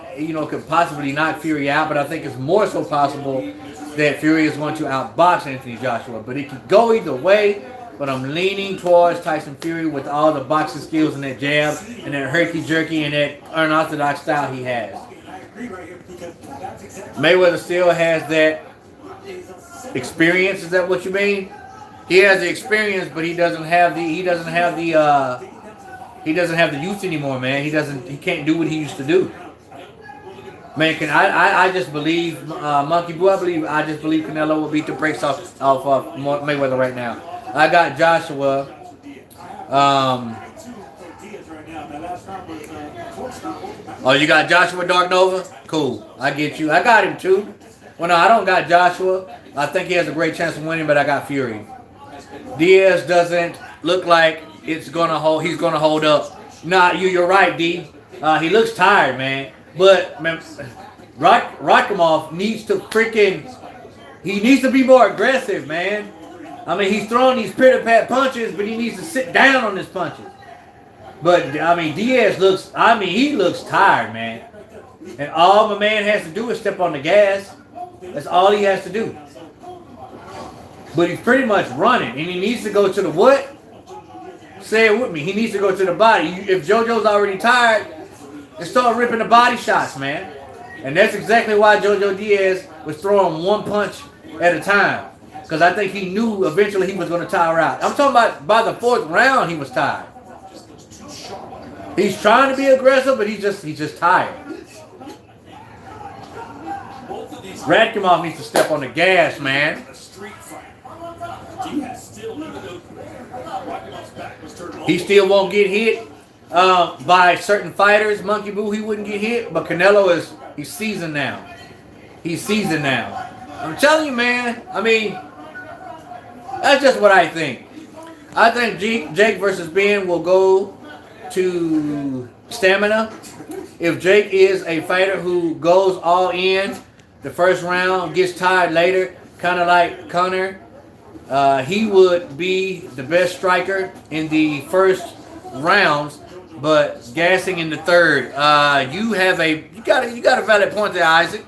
could possibly knock Fury out, but I think it's more so possible that Fury is going to outbox Anthony Joshua. But it could go either way, but I'm leaning towards Tyson Fury with all the boxing skills and that jab and that herky-jerky and that unorthodox style he has. Mayweather still has that experience. Is that what you mean? He has the experience, but he doesn't have the youth anymore, man. He can't do what he used to do. Man, I just believe Monkey Boo. I just believe Canelo will beat the brakes off Mayweather right now. I got Joshua. Oh, you got Joshua Dark Nova? Cool. I get you. I got him too. Well, no, I don't got Joshua. I think he has a great chance of winning, but I got Fury. Diaz doesn't look like he's gonna hold up. Nah, you're right, D. He looks tired, man. But man, Rakimov needs to be more aggressive, man. I mean, he's throwing these pitter-pat punches, but he needs to sit down on his punches. But I mean, Diaz looks tired, man. And all my man has to do is step on the gas. That's all he has to do. But he's pretty much running, and he needs to go to the what? Say it with me. He needs to go to the body. If JoJo's already tired, and start ripping the body shots, man. And that's exactly why JoJo Diaz was throwing one punch at a time. Because I think he knew eventually he was going to tire out. I'm talking about by the 4th round he was tired. He's trying to be aggressive, but he's just tired. Rakhimov needs to step on the gas, man. He still won't get hit by certain fighters. Monkey Boo, he wouldn't get hit, but Canelo he's seasoned now. He's seasoned now. I'm telling you, man. I mean, that's just what I think. I think Jake versus Ben will go to stamina. If Jake is a fighter who goes all in the first round, gets tired later, kind of like Conor, he would be the best striker in the first rounds, but gassing in the third. You got a valid point there, Isaac.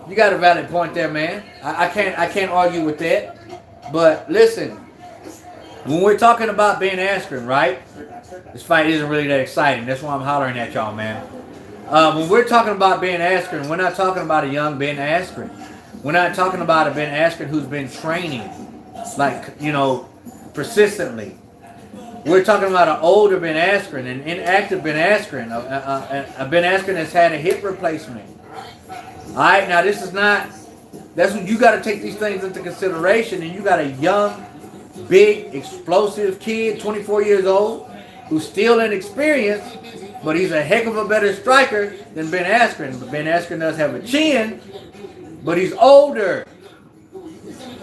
You got a valid point there, man. I can't argue with that. But listen, when we're talking about Ben Askren, right? This fight isn't really that exciting. That's why I'm hollering at y'all, man. When we're talking about Ben Askren, we're not talking about a young Ben Askren. We're not talking about a Ben Askren who's been training, like, persistently. We're talking about an older Ben Askren, an inactive Ben Askren, a Ben Askren that's had a hip replacement. All right, now this is not. That's when you got to take these things into consideration, and you got a young, big, explosive kid, 24 years old, who's still inexperienced, but he's a heck of a better striker than Ben Askren. But Ben Askren does have a chin, but he's older.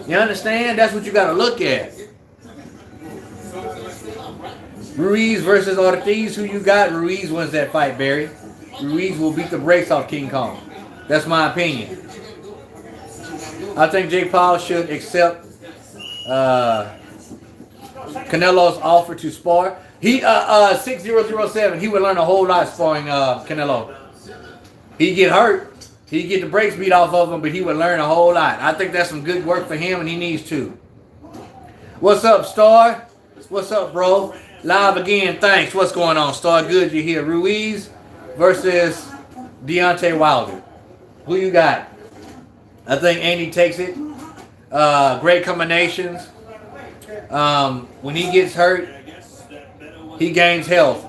You understand? That's what you got to look at. Ruiz versus Ortiz. Who you got? Ruiz wins that fight, Barry. Ruiz will beat the brakes off King Kong. That's my opinion. I think Jake Paul should accept Canelo's offer to spar. He 6007. He would learn a whole lot sparring Canelo. He'd get hurt. He'd get the brakes beat off of him, but he would learn a whole lot. I think that's some good work for him, and he needs to. What's up, Star? What's up, bro? Live again. Thanks. What's going on, Star? Good you're here. Ruiz versus Deontay Wilder. Who you got? I think Andy takes it. Great combinations. When he gets hurt, he gains health.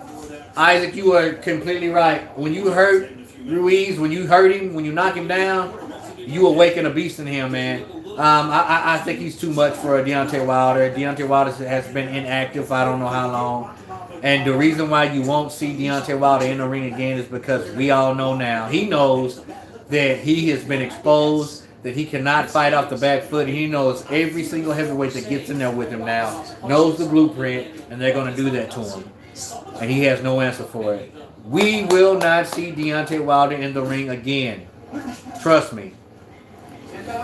Isaac, you are completely right. When you hurt Ruiz, when you hurt him, when you knock him down, you awaken a beast in him, man. I think he's too much for Deontay Wilder. Deontay Wilder has been inactive for I don't know how long. And the reason why you won't see Deontay Wilder in the ring again is because we all know now. He knows that he has been exposed, that he cannot fight off the back foot. He knows every single heavyweight that gets in there with him now knows the blueprint, and they're going to do that to him. And he has no answer for it. We will not see Deontay Wilder in the ring again. Trust me.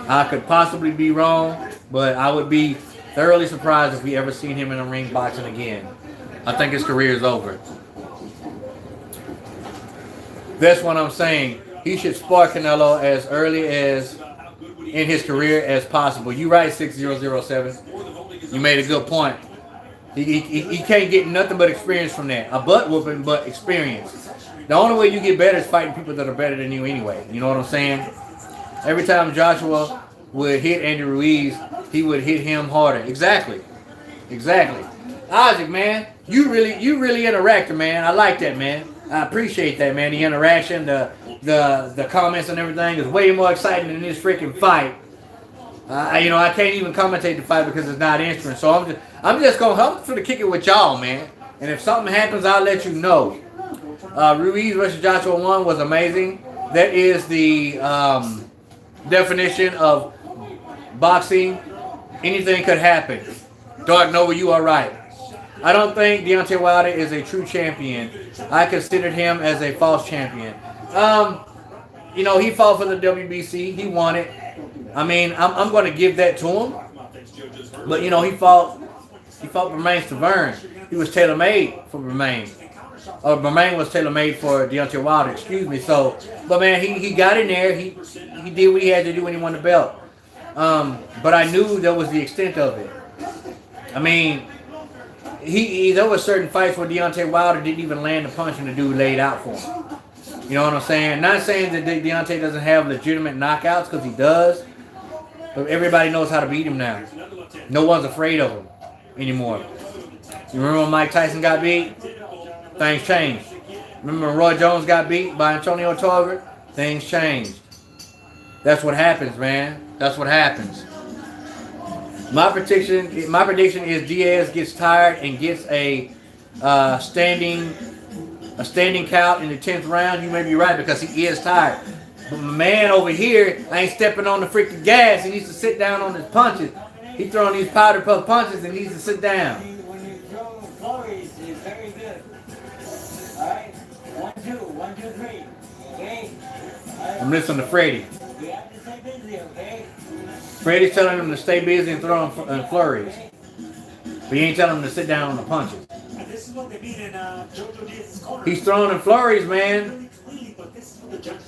I could possibly be wrong, but I would be thoroughly surprised if we ever seen him in the ring boxing again. I think his career is over. That's what I'm saying. He should spar Canelo as early as in his career as possible. You right, 6007. You made a good point. He can't get nothing but experience from that. A butt whooping, but experience. The only way you get better is fighting people that are better than you anyway. You know what I'm saying? Every time Joshua would hit Andy Ruiz, he would hit him harder. Exactly. Isaac, man, you really interacting, man. I like that, man. I appreciate that, man. The interaction, the comments and everything is way more exciting than this freaking fight. I can't even commentate the fight because it's not interesting. So I'm just gonna kick it with y'all, man. And if something happens, I'll let you know. Ruiz versus Joshua 1 was amazing. That is the definition of boxing. Anything could happen. Dark Nova, you are right. I don't think Deontay Wilder is a true champion. I considered him as a false champion. He fought for the WBC. He won it. I mean, I'm going to give that to him. But, he fought Bermain Stavern. He was tailor-made for Bermain. Or Bermain was tailor-made for Deontay Wilder, excuse me. So, but man, he got in there. He did what he had to do when he won the belt. But I knew that was the extent of it. I mean, there were certain fights where Deontay Wilder didn't even land a punch and the dude laid out for him. You know what I'm saying? Not saying that Deontay doesn't have legitimate knockouts, because he does. But everybody knows how to beat him now. No one's afraid of him anymore. You remember when Mike Tyson got beat? Things changed. Remember when Roy Jones got beat by Antonio Tarver? Things changed. That's what happens, man. That's what happens. My prediction is Diaz gets tired and gets a standing count in the 10th round. You may be right, because he is tired. But my man over here ain't stepping on the freaking gas. He needs to sit down on his punches. He's throwing these powder puff punches and needs to sit down. When you throw flurries, it's very good. Alright? 1, 2, 1, 2, 3. Okay? I'm listening to Freddie. We have to stay busy, okay? Freddie's telling him to stay busy and throwing flurries. But he ain't telling him to sit down on the punches. And this is what they mean in in JoJo Diaz's corner. He's throwing in flurries, man.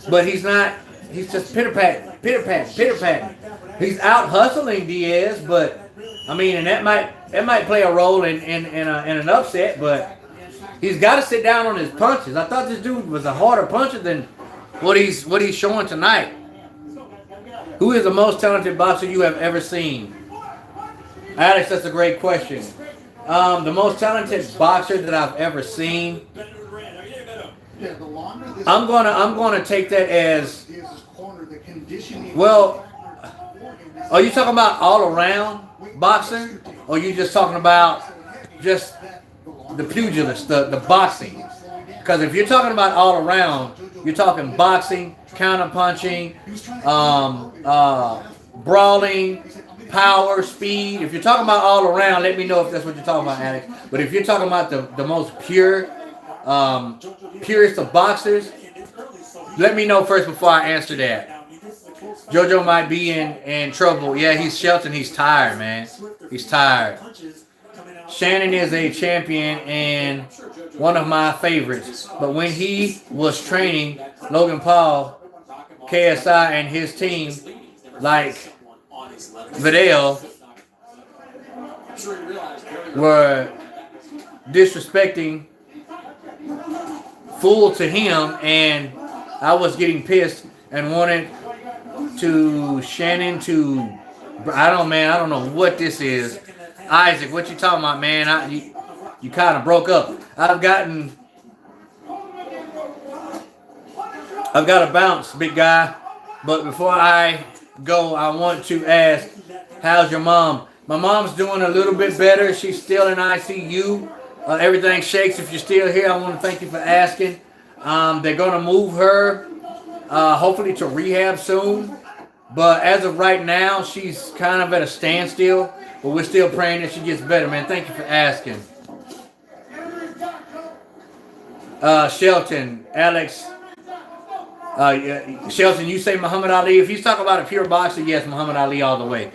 But he's not. He's just pitter-pat, pitter-pat, pitter-pat. He's out hustling Diaz, but I mean, and that might play a role in an upset. But he's got to sit down on his punches. I thought this dude was a harder puncher than what he's showing tonight. Who is the most talented boxer you have ever seen? Alex, that's a great question. The most talented boxer that I've ever seen. I'm gonna take that as, well, are you talking about all around boxer, or are you just talking about just the pugilist, the boxing? Because if you're talking about all around, you're talking boxing, counter punching, brawling, power, speed. If you're talking about all around, let me know if that's what you're talking about, Alex. But if you're talking about the most purest of boxers, let me know first before I answer that. JoJo might be in trouble. Yeah, he's Shelton. He's tired, man. He's tired. Shannon is a champion and one of my favorites. But when he was training Logan Paul, KSI, and his team, like Vidal, were disrespecting fool to him, and I was getting pissed and wanted to Shannon to, I don't know what this is. Isaac, what you talking about, man? You kind of broke up. I've got to bounce, big guy. But before I go, I want to ask, how's your mom? My mom's doing a little bit better. She's still in ICU. Everything shakes. If you're still here, I want to thank you for asking. They're going to move her, hopefully to rehab soon. But as of right now, she's kind of at a standstill. But we're still praying that she gets better, man. Thank you for asking. Shelton, Alex. Shelton, you say Muhammad Ali. If he's talking about a pure boxer, yes, Muhammad Ali all the way.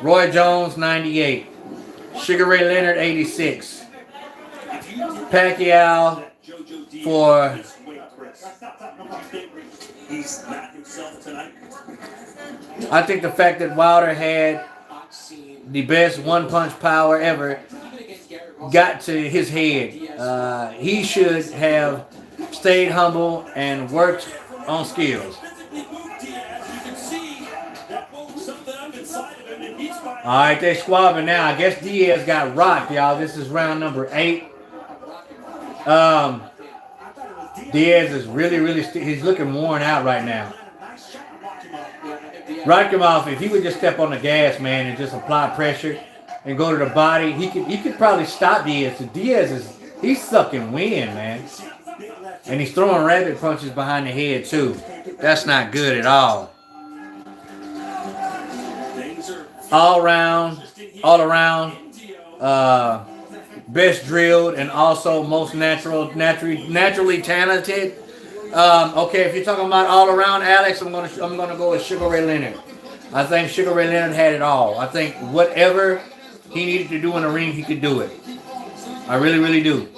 Roy Jones, 98. Sugar Ray Leonard, 86. Pacquiao for... I think the fact that Wilder had the best one-punch power ever got to his head. He should have stayed humble and worked on skills. All right, they're squabbling now. I guess Diaz got rocked, y'all. This is round number 8. Diaz is really, he's looking worn out right now. Rakimov, if he would just step on the gas, man, and just apply pressure and go to the body, he could probably stop Diaz. So Diaz he's sucking wind, man. And he's throwing rabbit punches behind the head, too. That's not good at all. All around, best drilled and also most naturally talented. Okay, if you're talking about all around, Alex, I'm gonna go with Sugar Ray Leonard. I think Sugar Ray Leonard had it all. I think whatever he needed to do in the ring, he could do it. I really do.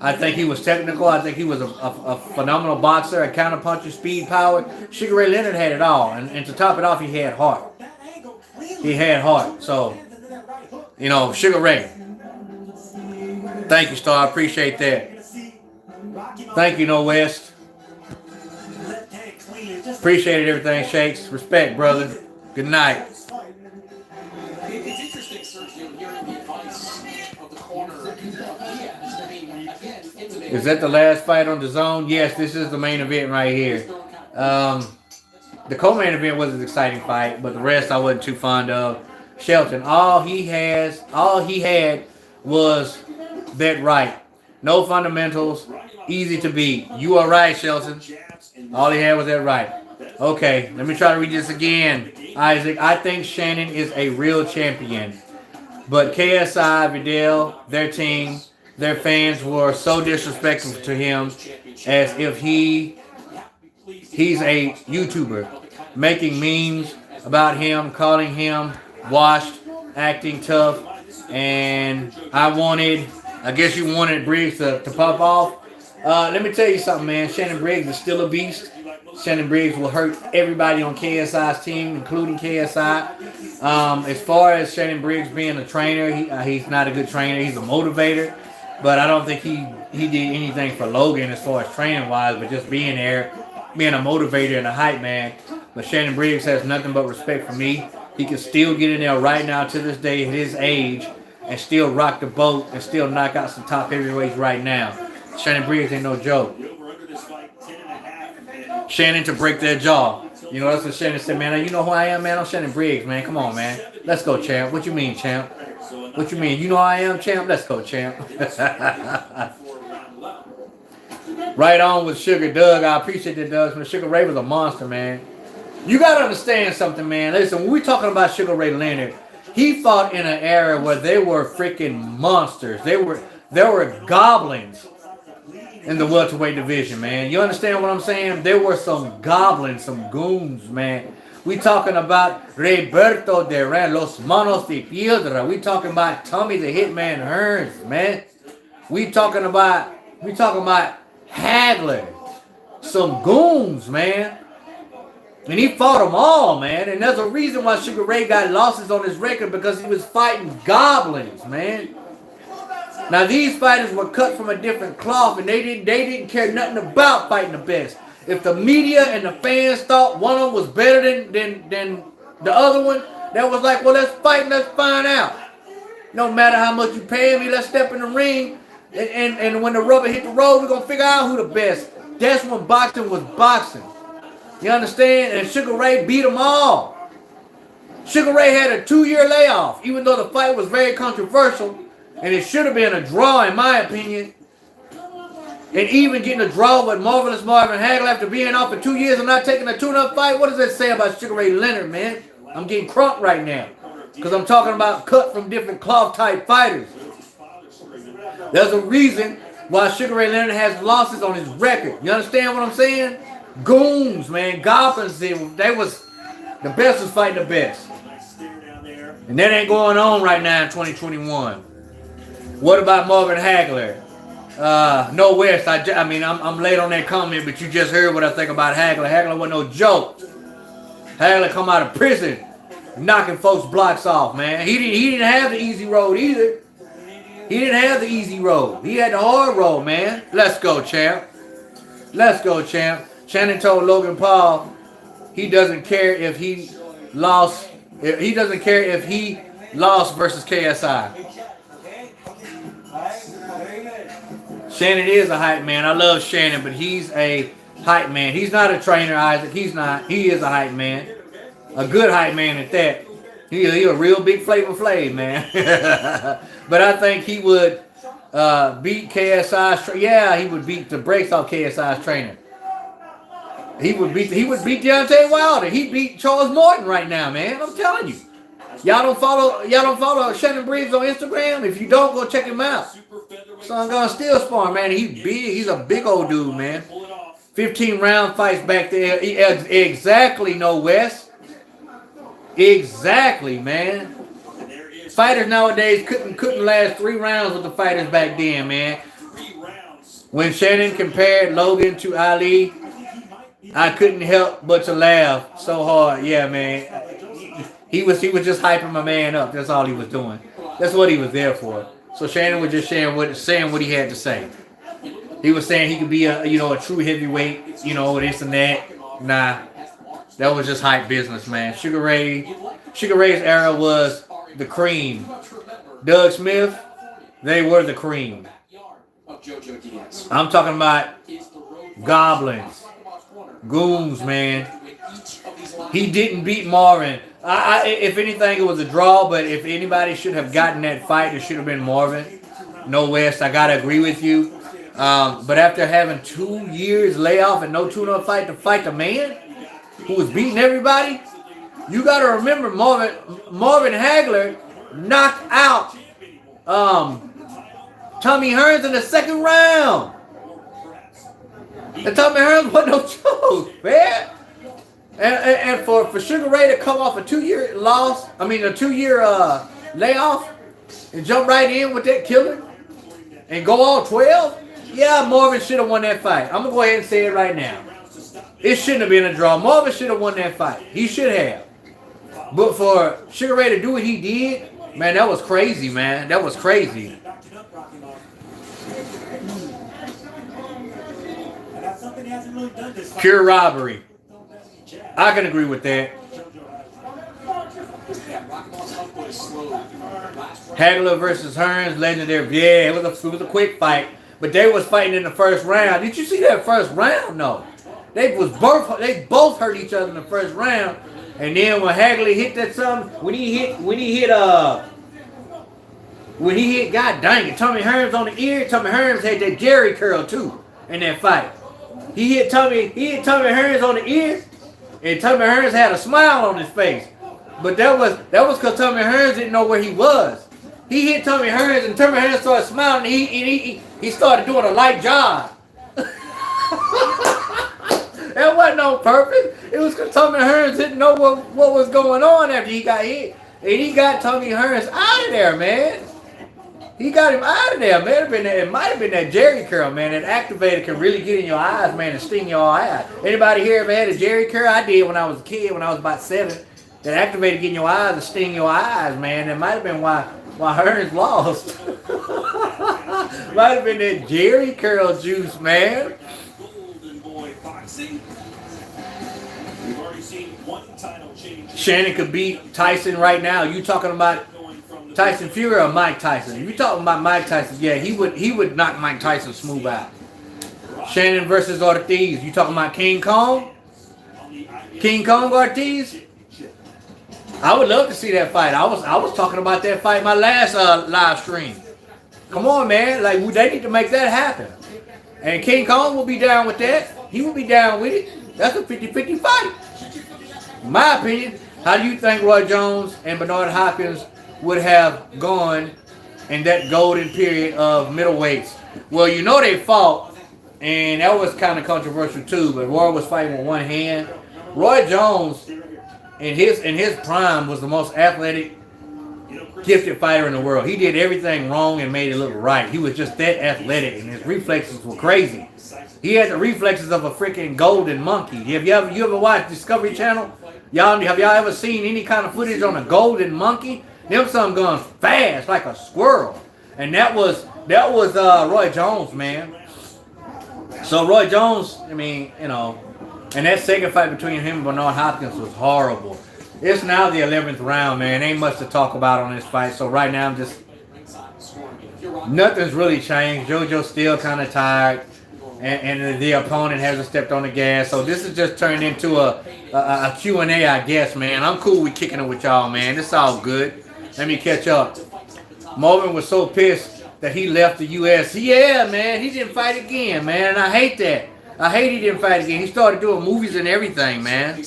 I think he was technical. I think he was a phenomenal boxer, a counterpuncher, speed, power. Sugar Ray Leonard had it all, and to top it off, he had heart. He had heart. So, Sugar Ray. Thank you, Star. I appreciate that. Thank you, No West. Appreciated everything, Shakes. Respect, brother. Good night. It's interesting, Sergio, hearing the advice of the corner of Diaz. I mean, again, it's amazing. Is that the last fight on the zone? Yes, this is the main event right here. The co-main event was an exciting fight, but the rest I wasn't too fond of. Shelton, all he had was that right. No fundamentals, easy to beat. You are right, Shelton. All he had was that right. Okay, let me try to read this again. Isaac, I think Shannon is a real champion. But KSI, Vidal, their team, their fans were so disrespectful to him as if he's a YouTuber, making memes about him, calling him washed, acting tough, and I wanted I guess you wanted Briggs to pop off. Let me tell you something, man. Shannon Briggs is still a beast. Shannon Briggs will hurt everybody on KSI's team, including KSI. As far as Shannon Briggs being a trainer, he's not a good trainer. He's a motivator. But I don't think he did anything for Logan as far as training-wise, but just being there, being a motivator and a hype man. But Shannon Briggs has nothing but respect for me. He can still get in there right now to this day at his age and still rock the boat and still knock out some top heavyweights right now. Shannon Briggs ain't no joke. Shannon to break their jaw. You know, that's what Shannon said, man. You know who I am, man? I'm Shannon Briggs, man. Come on, man. Let's go, champ. What you mean, champ? What you mean? You know who I am, champ? Let's go, champ. Right on with Sugar Doug. I appreciate that, Doug. Man, Sugar Ray was a monster, man. You got to understand something, man. Listen, when we're talking about Sugar Ray Leonard, he fought in an era where they were freaking monsters. There were goblins in the welterweight division, man. You understand what I'm saying? There were some goblins, some goons, man. We talking about Roberto Duran, Los Manos de Piedra. We talking about Tommy the Hitman Hearns, man. We talking about Hagler. Some goons, man. And he fought them all, man. And there's a reason why Sugar Ray got losses on his record, because he was fighting goblins, man. Now these fighters were cut from a different cloth, and they didn't care nothing about fighting the best. If the media and the fans thought one of them was better than the other one, that was like, well, let's fight and let's find out. No matter how much you pay me, let's step in the ring, and when the rubber hit the road, we're gonna figure out who the best. That's when boxing was boxing. You understand? And Sugar Ray beat them all. Sugar Ray had a 2-year layoff, even though the fight was very controversial, and it should have been a draw, in my opinion. And even getting a draw with Marvelous Marvin Hagler after being off for 2 years and not taking a tune-up fight, what does that say about Sugar Ray Leonard, man? I'm getting crunk right now, because I'm talking about cut from different cloth-type fighters. There's a reason why Sugar Ray Leonard has losses on his record. You understand what I'm saying? Goons, man, goblins. They was the best was fighting the best, and that ain't going on right now in 2021. What about Marvin Hagler? No West. I mean, I'm late on that comment, but you just heard what I think about Hagler. Hagler wasn't no joke. Hagler come out of prison, knocking folks' blocks off, man. He didn't have the easy road either. He didn't have the easy road. He had the hard road, man. Let's go, champ. Let's go, champ. Shannon told Logan Paul he doesn't care if he lost. He doesn't care if he lost versus KSI. Shannon is a hype man. I love Shannon, but he's a hype man. He's not a trainer, Isaac. He's not. He is a hype man. A good hype man at that. He's a real big Flavor Flav, man. But I think he would beat KSI's. Yeah, he would beat the brakes off KSI's trainer. He would beat Deontay Wilder. He beat Charles Morton right now, man. I'm telling you. Y'all don't follow Shannon Briggs on Instagram? If you don't, go check him out. Son gonna still spawn, man. He's big. He's a big old dude, man. 15-round fights back there. Exactly, no West. Exactly, man. Fighters nowadays couldn't last 3 rounds with the fighters back then, man. When Shannon compared Logan to Ali, I couldn't help but to laugh so hard. Yeah, man. He was just hyping my man up. That's all he was doing. That's what he was there for. So Shannon was just saying what he had to say. He was saying he could be a true heavyweight, this and that. Nah, that was just hype business, man. Sugar Ray's era was the cream. Doug Smith, they were the cream. I'm talking about goblins, goons, man. He didn't beat Marvin. If anything, it was a draw, but if anybody should have gotten that fight, it should have been Marvin. No West, I gotta agree with you. But after having 2 years layoff and no tune-up fight to fight the man who was beating everybody, you gotta remember Marvin Hagler knocked out Tommy Hearns in the 2nd round. And Tommy Hearns wasn't no joke, man. And for Sugar Ray to come off a 2-year layoff and jump right in with that killer, and go all 12, yeah, Marvin should have won that fight. I'm going to go ahead and say it right now. It shouldn't have been a draw. Marvin should have won that fight. He should have. But for Sugar Ray to do what he did, man, that was crazy, man. That was crazy. Pure robbery. I can agree with that. Hagler versus Hearns, legendary. Yeah, it was a quick fight. But they was fighting in the first round. Did you see that first round? No. They both hurt each other in the first round. And then when Hagler hit that something, when he hit God dang it, Tommy Hearns on the ear. Tommy Hearns had that Jerry curl too in that fight. He hit Tommy Hearns on the ear, and Tommy Hearns had a smile on his face. But that was because Tommy Hearns didn't know where he was. He hit Tommy Hearns, and Tommy Hearns started smiling, and he started doing a light jog. That wasn't on purpose. It was because Tommy Hearns didn't know what was going on after he got hit. And he got Tommy Hearns out of there, man. He got him out of there, man. It might have been that Jerry curl, man. That activator can really get in your eyes, man, and sting your eye. Anybody here ever had a Jerry curl? I did when I was a kid, when I was about 7. That activator get in your eyes and sting your eyes, man. That might have been why Hearns lost. Might have been that Jerry curl juice, man. We've already seen one title change. Shannon could beat Tyson right now. You talking about Tyson Fury or Mike Tyson? If you talking about Mike Tyson, yeah, he would knock Mike Tyson smooth out. Shannon versus Ortiz. You talking about King Kong? King Kong Ortiz? I would love to see that fight. I was talking about that fight in my last live stream. Come on, man. Like, they need to make that happen. And King Kong will be down with that. He will be down with it. That's a 50-50 fight. In my opinion, how do you think Roy Jones and Bernard Hopkins would have gone in that golden period of middleweights? Well, you know they fought, and that was kind of controversial too, but Roy was fighting with one hand. Roy Jones, in his prime, was the most athletic, gifted fighter in the world. He did everything wrong and made it look right. He was just that athletic, and his reflexes were crazy. He had the reflexes of a freaking golden monkey. Have you ever watched Discovery Channel? Have y'all ever seen any kind of footage on a golden monkey? Them some going fast like a squirrel. And that was Roy Jones, man. So Roy Jones, I mean, you know, and that second fight between him and Bernard Hopkins was horrible. It's now the 11th round, man. Ain't much to talk about on this fight. So right now I'm just, nothing's really changed. JoJo's still kind of tired. And the opponent hasn't stepped on the gas. So this is just turned into a Q&A, I guess, man. I'm cool with kicking it with y'all, man. It's all good. Let me catch up. Marvin was so pissed that he left the U.S. Yeah, man. He didn't fight again, man. And I hate that. I hate he didn't fight again. He started doing movies and everything, man.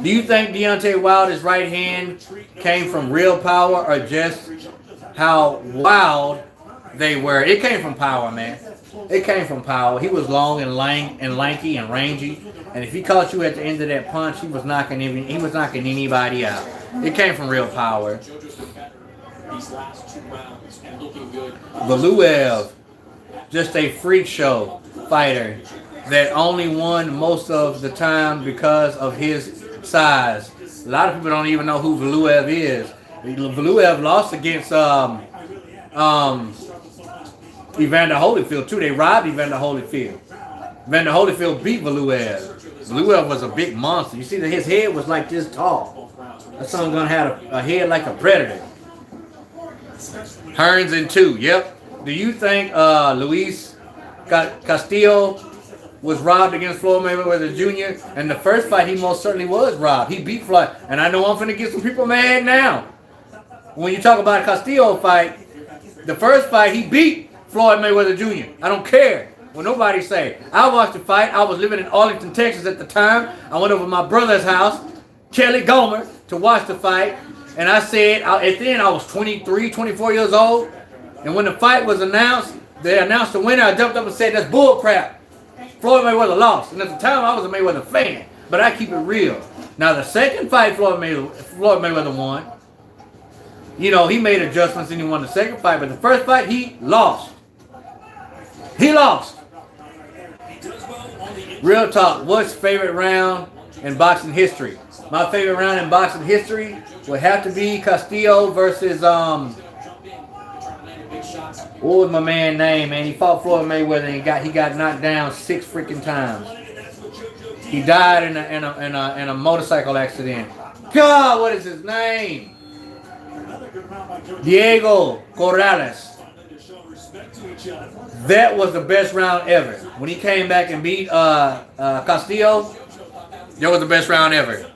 Do you think Deontay Wilder's right hand came from real power or just how wild they were? It came from power, man. It came from power. He was long and lanky and rangy, and if he caught you at the end of that punch, he was knocking anybody out. It came from real power. Valuev, just a freak show fighter that only won most of the time because of his size. A lot of people don't even know who Valuev is. Valuev lost against Evander Holyfield too. They robbed Evander Holyfield. Evander Holyfield beat Valuev. Valuev was a big monster. You see that his head was like this tall. That son gonna have a head like a predator. Hearns in 2. Yep. Do you think Luis Castillo was robbed against Floyd Mayweather Jr.? And the first fight, he most certainly was robbed. He beat Floyd. And I know I'm finna get some people mad now. When you talk about a Castillo fight, the first fight, he beat Floyd Mayweather Jr. I don't care what nobody say. I watched the fight. I was living in Arlington, Texas at the time. I went over to my brother's house, Kelly Gomer, to watch the fight. And I said, at then I was 23, 24 years old. And when the fight was announced, they announced the winner. I jumped up and said, that's bull crap. Floyd Mayweather lost. And at the time, I was a Mayweather fan. But I keep it real. Now, the second fight Floyd Mayweather won. You know, he made adjustments and he won the second fight, but the first fight, he lost. He lost. Real talk, what's favorite round in boxing history? My favorite round in boxing history would have to be Castillo versus, what was my man's name, man? He fought Floyd Mayweather and he got knocked down 6 freaking times. He died in a motorcycle accident. God, what is his name? Diego Corrales. That was the best round ever. When he came back and beat Castillo, that was the best round ever.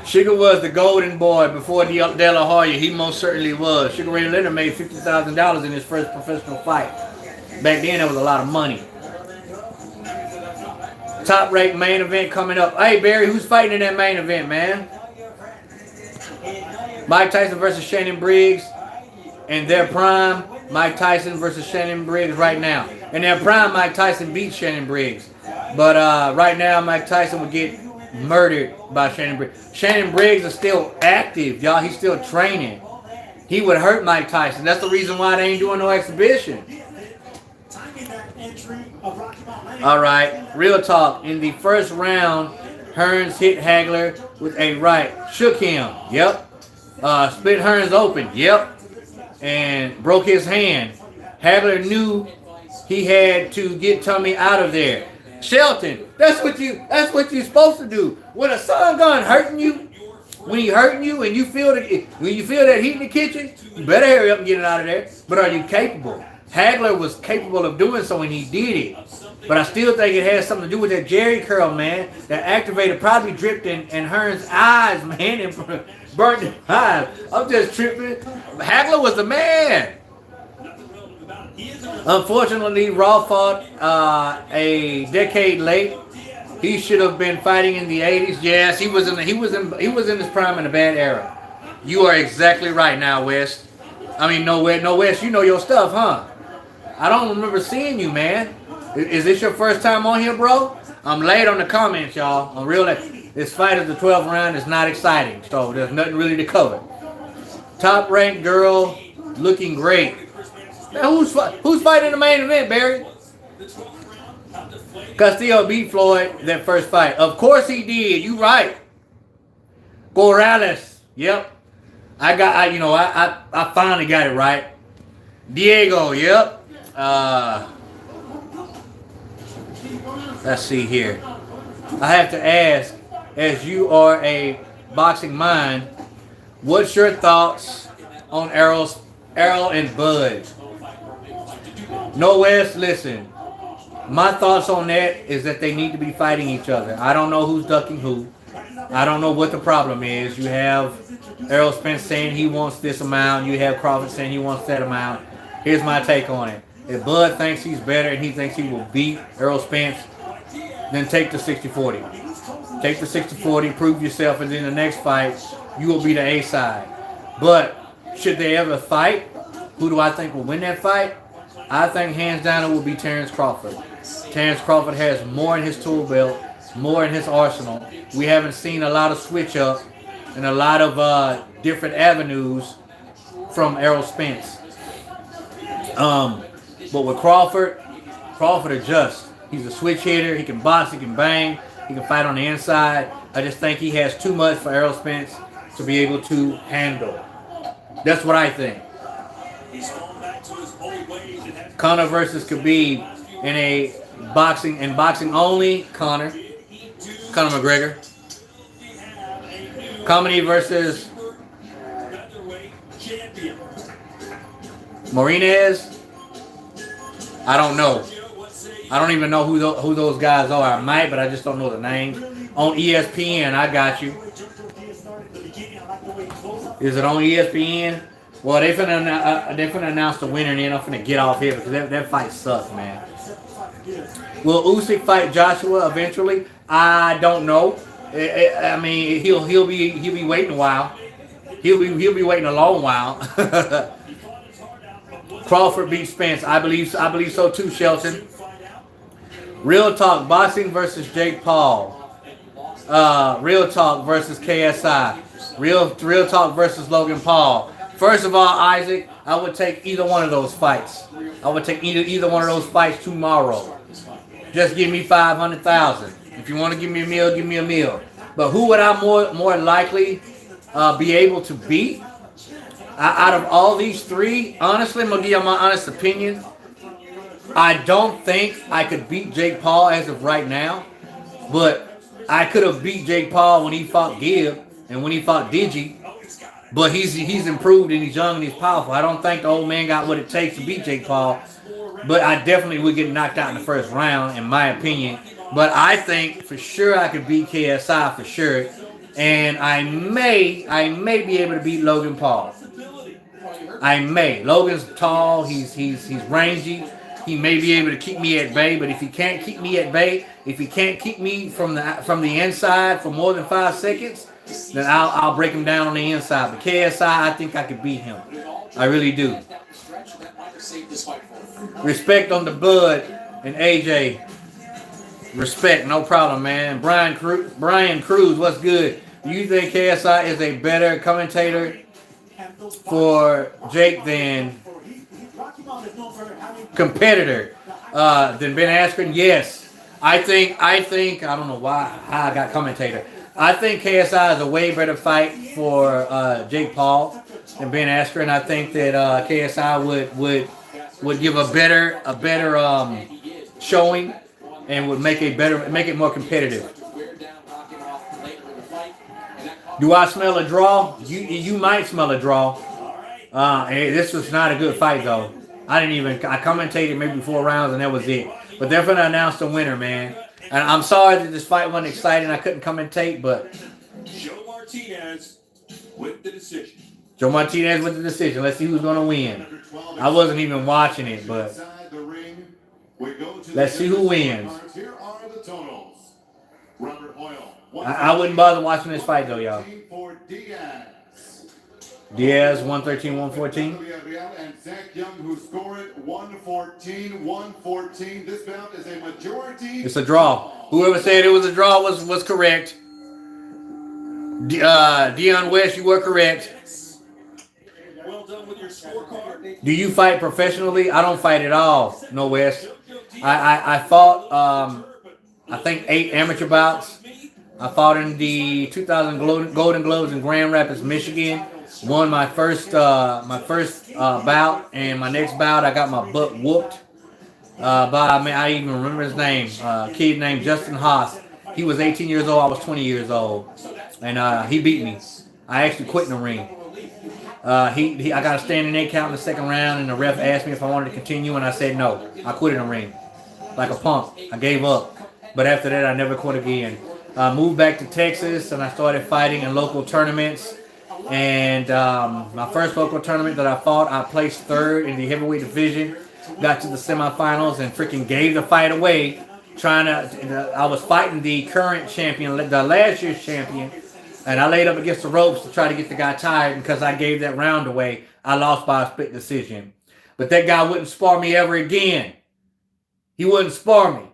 Sugar was the golden boy before De La Hoya. He most certainly was. Sugar Ray Leonard made $50,000 in his first professional fight. Back then, that was a lot of money. Top ranked main event coming up. Hey, Barry, who's fighting in that main event, man? Mike Tyson versus Shannon Briggs. In their prime, Mike Tyson versus Shannon Briggs right now. In their prime, Mike Tyson beat Shannon Briggs. But right now, Mike Tyson would get murdered by Shannon Briggs. Shannon Briggs is still active, y'all. He's still training. He would hurt Mike Tyson. That's the reason why they ain't doing no exhibition. All right, real talk. In the first round, Hearns hit Hagler with a right. Shook him. Yep. Split Hearns open. Yep. And broke his hand. Hagler knew he had to get Tommy out of there. Shelton, that's what you're supposed to do. When a sun gun hurting you, when he hurting you and you feel that heat in the kitchen, you better hurry up and get it out of there. But are you capable? Hagler was capable of doing so and he did it. But I still think it has something to do with that Jerry curl, man. That activated probably dripped in Hearns' eyes, man, and burnt his eyes. I'm just tripping. Hagler was the man. Unfortunately, Raw fought a decade late. He should have been fighting in the 80s. Yes, he was in his prime in a bad era. You are exactly right now, West. I mean, no West. You know your stuff, huh? I don't remember seeing you, man. Is this your first time on here, bro? I'm late on the comments, y'all. I'm real late. This fight of the 12th round is not exciting, so there's nothing really to cover. Top ranked girl, looking great. Now, who's fighting the main event, Barry? Castillo beat Floyd that first fight. Of course he did. You right. Corrales. Yep. I finally got it right. Diego. Yep. Let's see here. I have to ask, as you are a boxing mind, what's your thoughts on Errol and Bud? No, West, listen. My thoughts on that is that they need to be fighting each other. I don't know who's ducking who. I don't know what the problem is. You have Errol Spence saying he wants this amount. You have Crawford saying he wants that amount. Here's my take on it. If Bud thinks he's better and he thinks he will beat Errol Spence, then take the 60-40. Take the 60-40, prove yourself, and then the next fight, you will be the A side. But should they ever fight, who do I think will win that fight? I think hands down it will be Terrence Crawford. Terrence Crawford has more in his tool belt, more in his arsenal. We haven't seen a lot of switch up and a lot of different avenues from Errol Spence. But with Crawford adjusts. He's a switch hitter. He can box. He can bang. He can fight on the inside. I just think he has too much for Errol Spence to be able to handle. That's what I think. Conor versus Khabib in boxing only. Conor McGregor. Comedy versus Morinez. I don't know. I don't even know who those guys are. I might, but I just don't know the names. On ESPN, I got you. Is it on ESPN? Well, they finna announce the winner, and then I'm finna get off here because that fight sucks, man. Will Usyk fight Joshua eventually? I don't know. I mean, he'll be waiting a while. He'll be waiting a long while. Crawford beat Spence. I believe so too, Shelton. Real talk, boxing versus Jake Paul. Real Talk versus KSI. Real Talk versus Logan Paul. First of all, Isaac, I would take either one of those fights. I would take either one of those fights tomorrow. Just give me 500,000. If you want to give me a meal, give me a meal. But who would I more likely be able to beat? Out of all these three, honestly, I'm gonna give you my honest opinion. I don't think I could beat Jake Paul as of right now, but I could have beat Jake Paul when he fought Gibb and when he fought Digi. But he's improved and he's young and he's powerful. I don't think the old man got what it takes to beat Jake Paul, but I definitely would get knocked out in the first round, in my opinion. But I think for sure I could beat KSI for sure, and I may be able to beat Logan Paul. I may. Logan's tall. He's rangy. He may be able to keep me at bay, but if he can't keep me at bay, if he can't keep me from the inside for more than 5 seconds, then I'll break him down on the inside. But KSI, I think I could beat him. I really do. Respect on the Bud and AJ. Respect, no problem, man. Brian Cruz, what's good? Do you think KSI is a better commentator for Jake than competitor than Ben Askren? Yes. I think I don't know how I got commentator. I think KSI is a way better fight for Jake Paul than Ben Askren. I think that KSI would give a better showing and would make it more competitive. Do I smell a draw? You might smell a draw. Hey, this was not a good fight though. I commentated maybe 4 rounds and that was it. But they're gonna announce the winner, man. And I'm sorry that this fight wasn't exciting. I couldn't commentate, but Joe Martinez with the decision. Joe Martinez with the decision. Let's see who's gonna win. I wasn't even watching it, but let's see who wins. Here are the totals. Robert Hoyle. I wouldn't bother watching this fight though, y'all. Diaz 113, 114. And Zach Young, who scored 114. This bout is a majority. It's a draw. Whoever said it was a draw was correct. Dion West, you were correct. Well done with your scorecard. Do you fight professionally? I don't fight at all. No, West. I fought I think 8 amateur bouts. I fought in the 2000 Golden Globes in Grand Rapids, Michigan. Won my first bout, and my next bout I got my butt whooped. I even remember his name. Kid named Justin Haas. He was 18 years old. I was 20 years old, and he beat me. I actually quit in the ring. I got a standing 8 count in the second round, and the ref asked me if I wanted to continue, and I said no. I quit in the ring, like a punk. I gave up. But after that, I never quit again. I moved back to Texas, and I started fighting in local tournaments. And my first local tournament that I fought, I placed 3rd in the heavyweight division. Got to the semifinals and freaking gave the fight away. I was fighting the current champion, the last year's champion. And I laid up against the ropes to try to get the guy tired. And because I gave that round away, I lost by a split decision. But that guy wouldn't spar me ever again. He wouldn't spar me.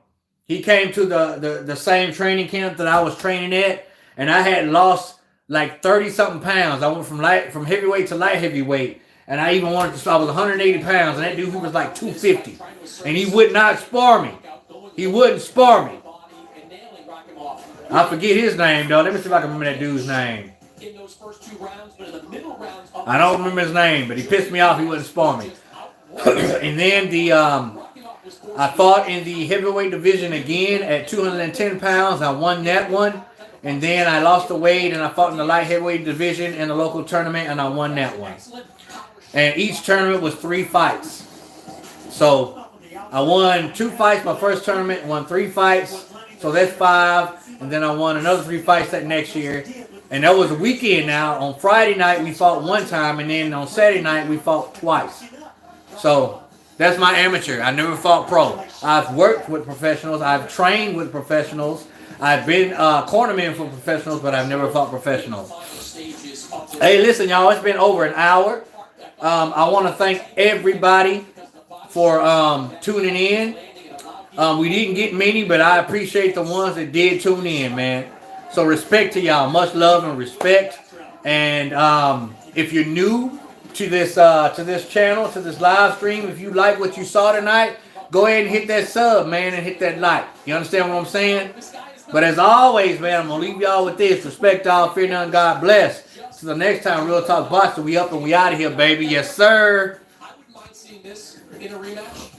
He came to the same training camp that I was training at, and I had lost like 30-something pounds. I went from heavyweight to light heavyweight, and I even wanted to. I was 180 pounds, and that dude, he was like 250, and he would not spar me. He wouldn't spar me. I forget his name though. Let me see if I can remember that dude's name. I don't remember his name, but he pissed me off. He wouldn't spar me. And then I fought in the heavyweight division again at 210 pounds. I won that one. And then I lost the weight and I fought in the light heavyweight division in the local tournament and I won that one. And each tournament was 3 fights. So I won 2 fights my first tournament, won 3 fights. So that's 5. And then I won another 3 fights that next year. And that was a weekend now. On Friday night we fought 1 time and then on Saturday night we fought twice. So that's my amateur. I never fought pro. I've worked with professionals. I've trained with professionals. I've been cornerman for professionals, but I've never fought professionals. Hey, listen, y'all. It's been over an hour. I want to thank everybody for tuning in. We didn't get many, but I appreciate the ones that did tune in, man. So respect to y'all. Much love and respect. And if you're new to this channel, to this live stream, if you like what you saw tonight, go ahead and hit that sub, man, and hit that like. You understand what I'm saying? But as always, man, I'm gonna leave y'all with this. Respect all, fear none, God bless. Till the next time, Real Talk Boxing, we up and we out of here, baby. Yes, sir. I wouldn't mind seeing this in a rematch.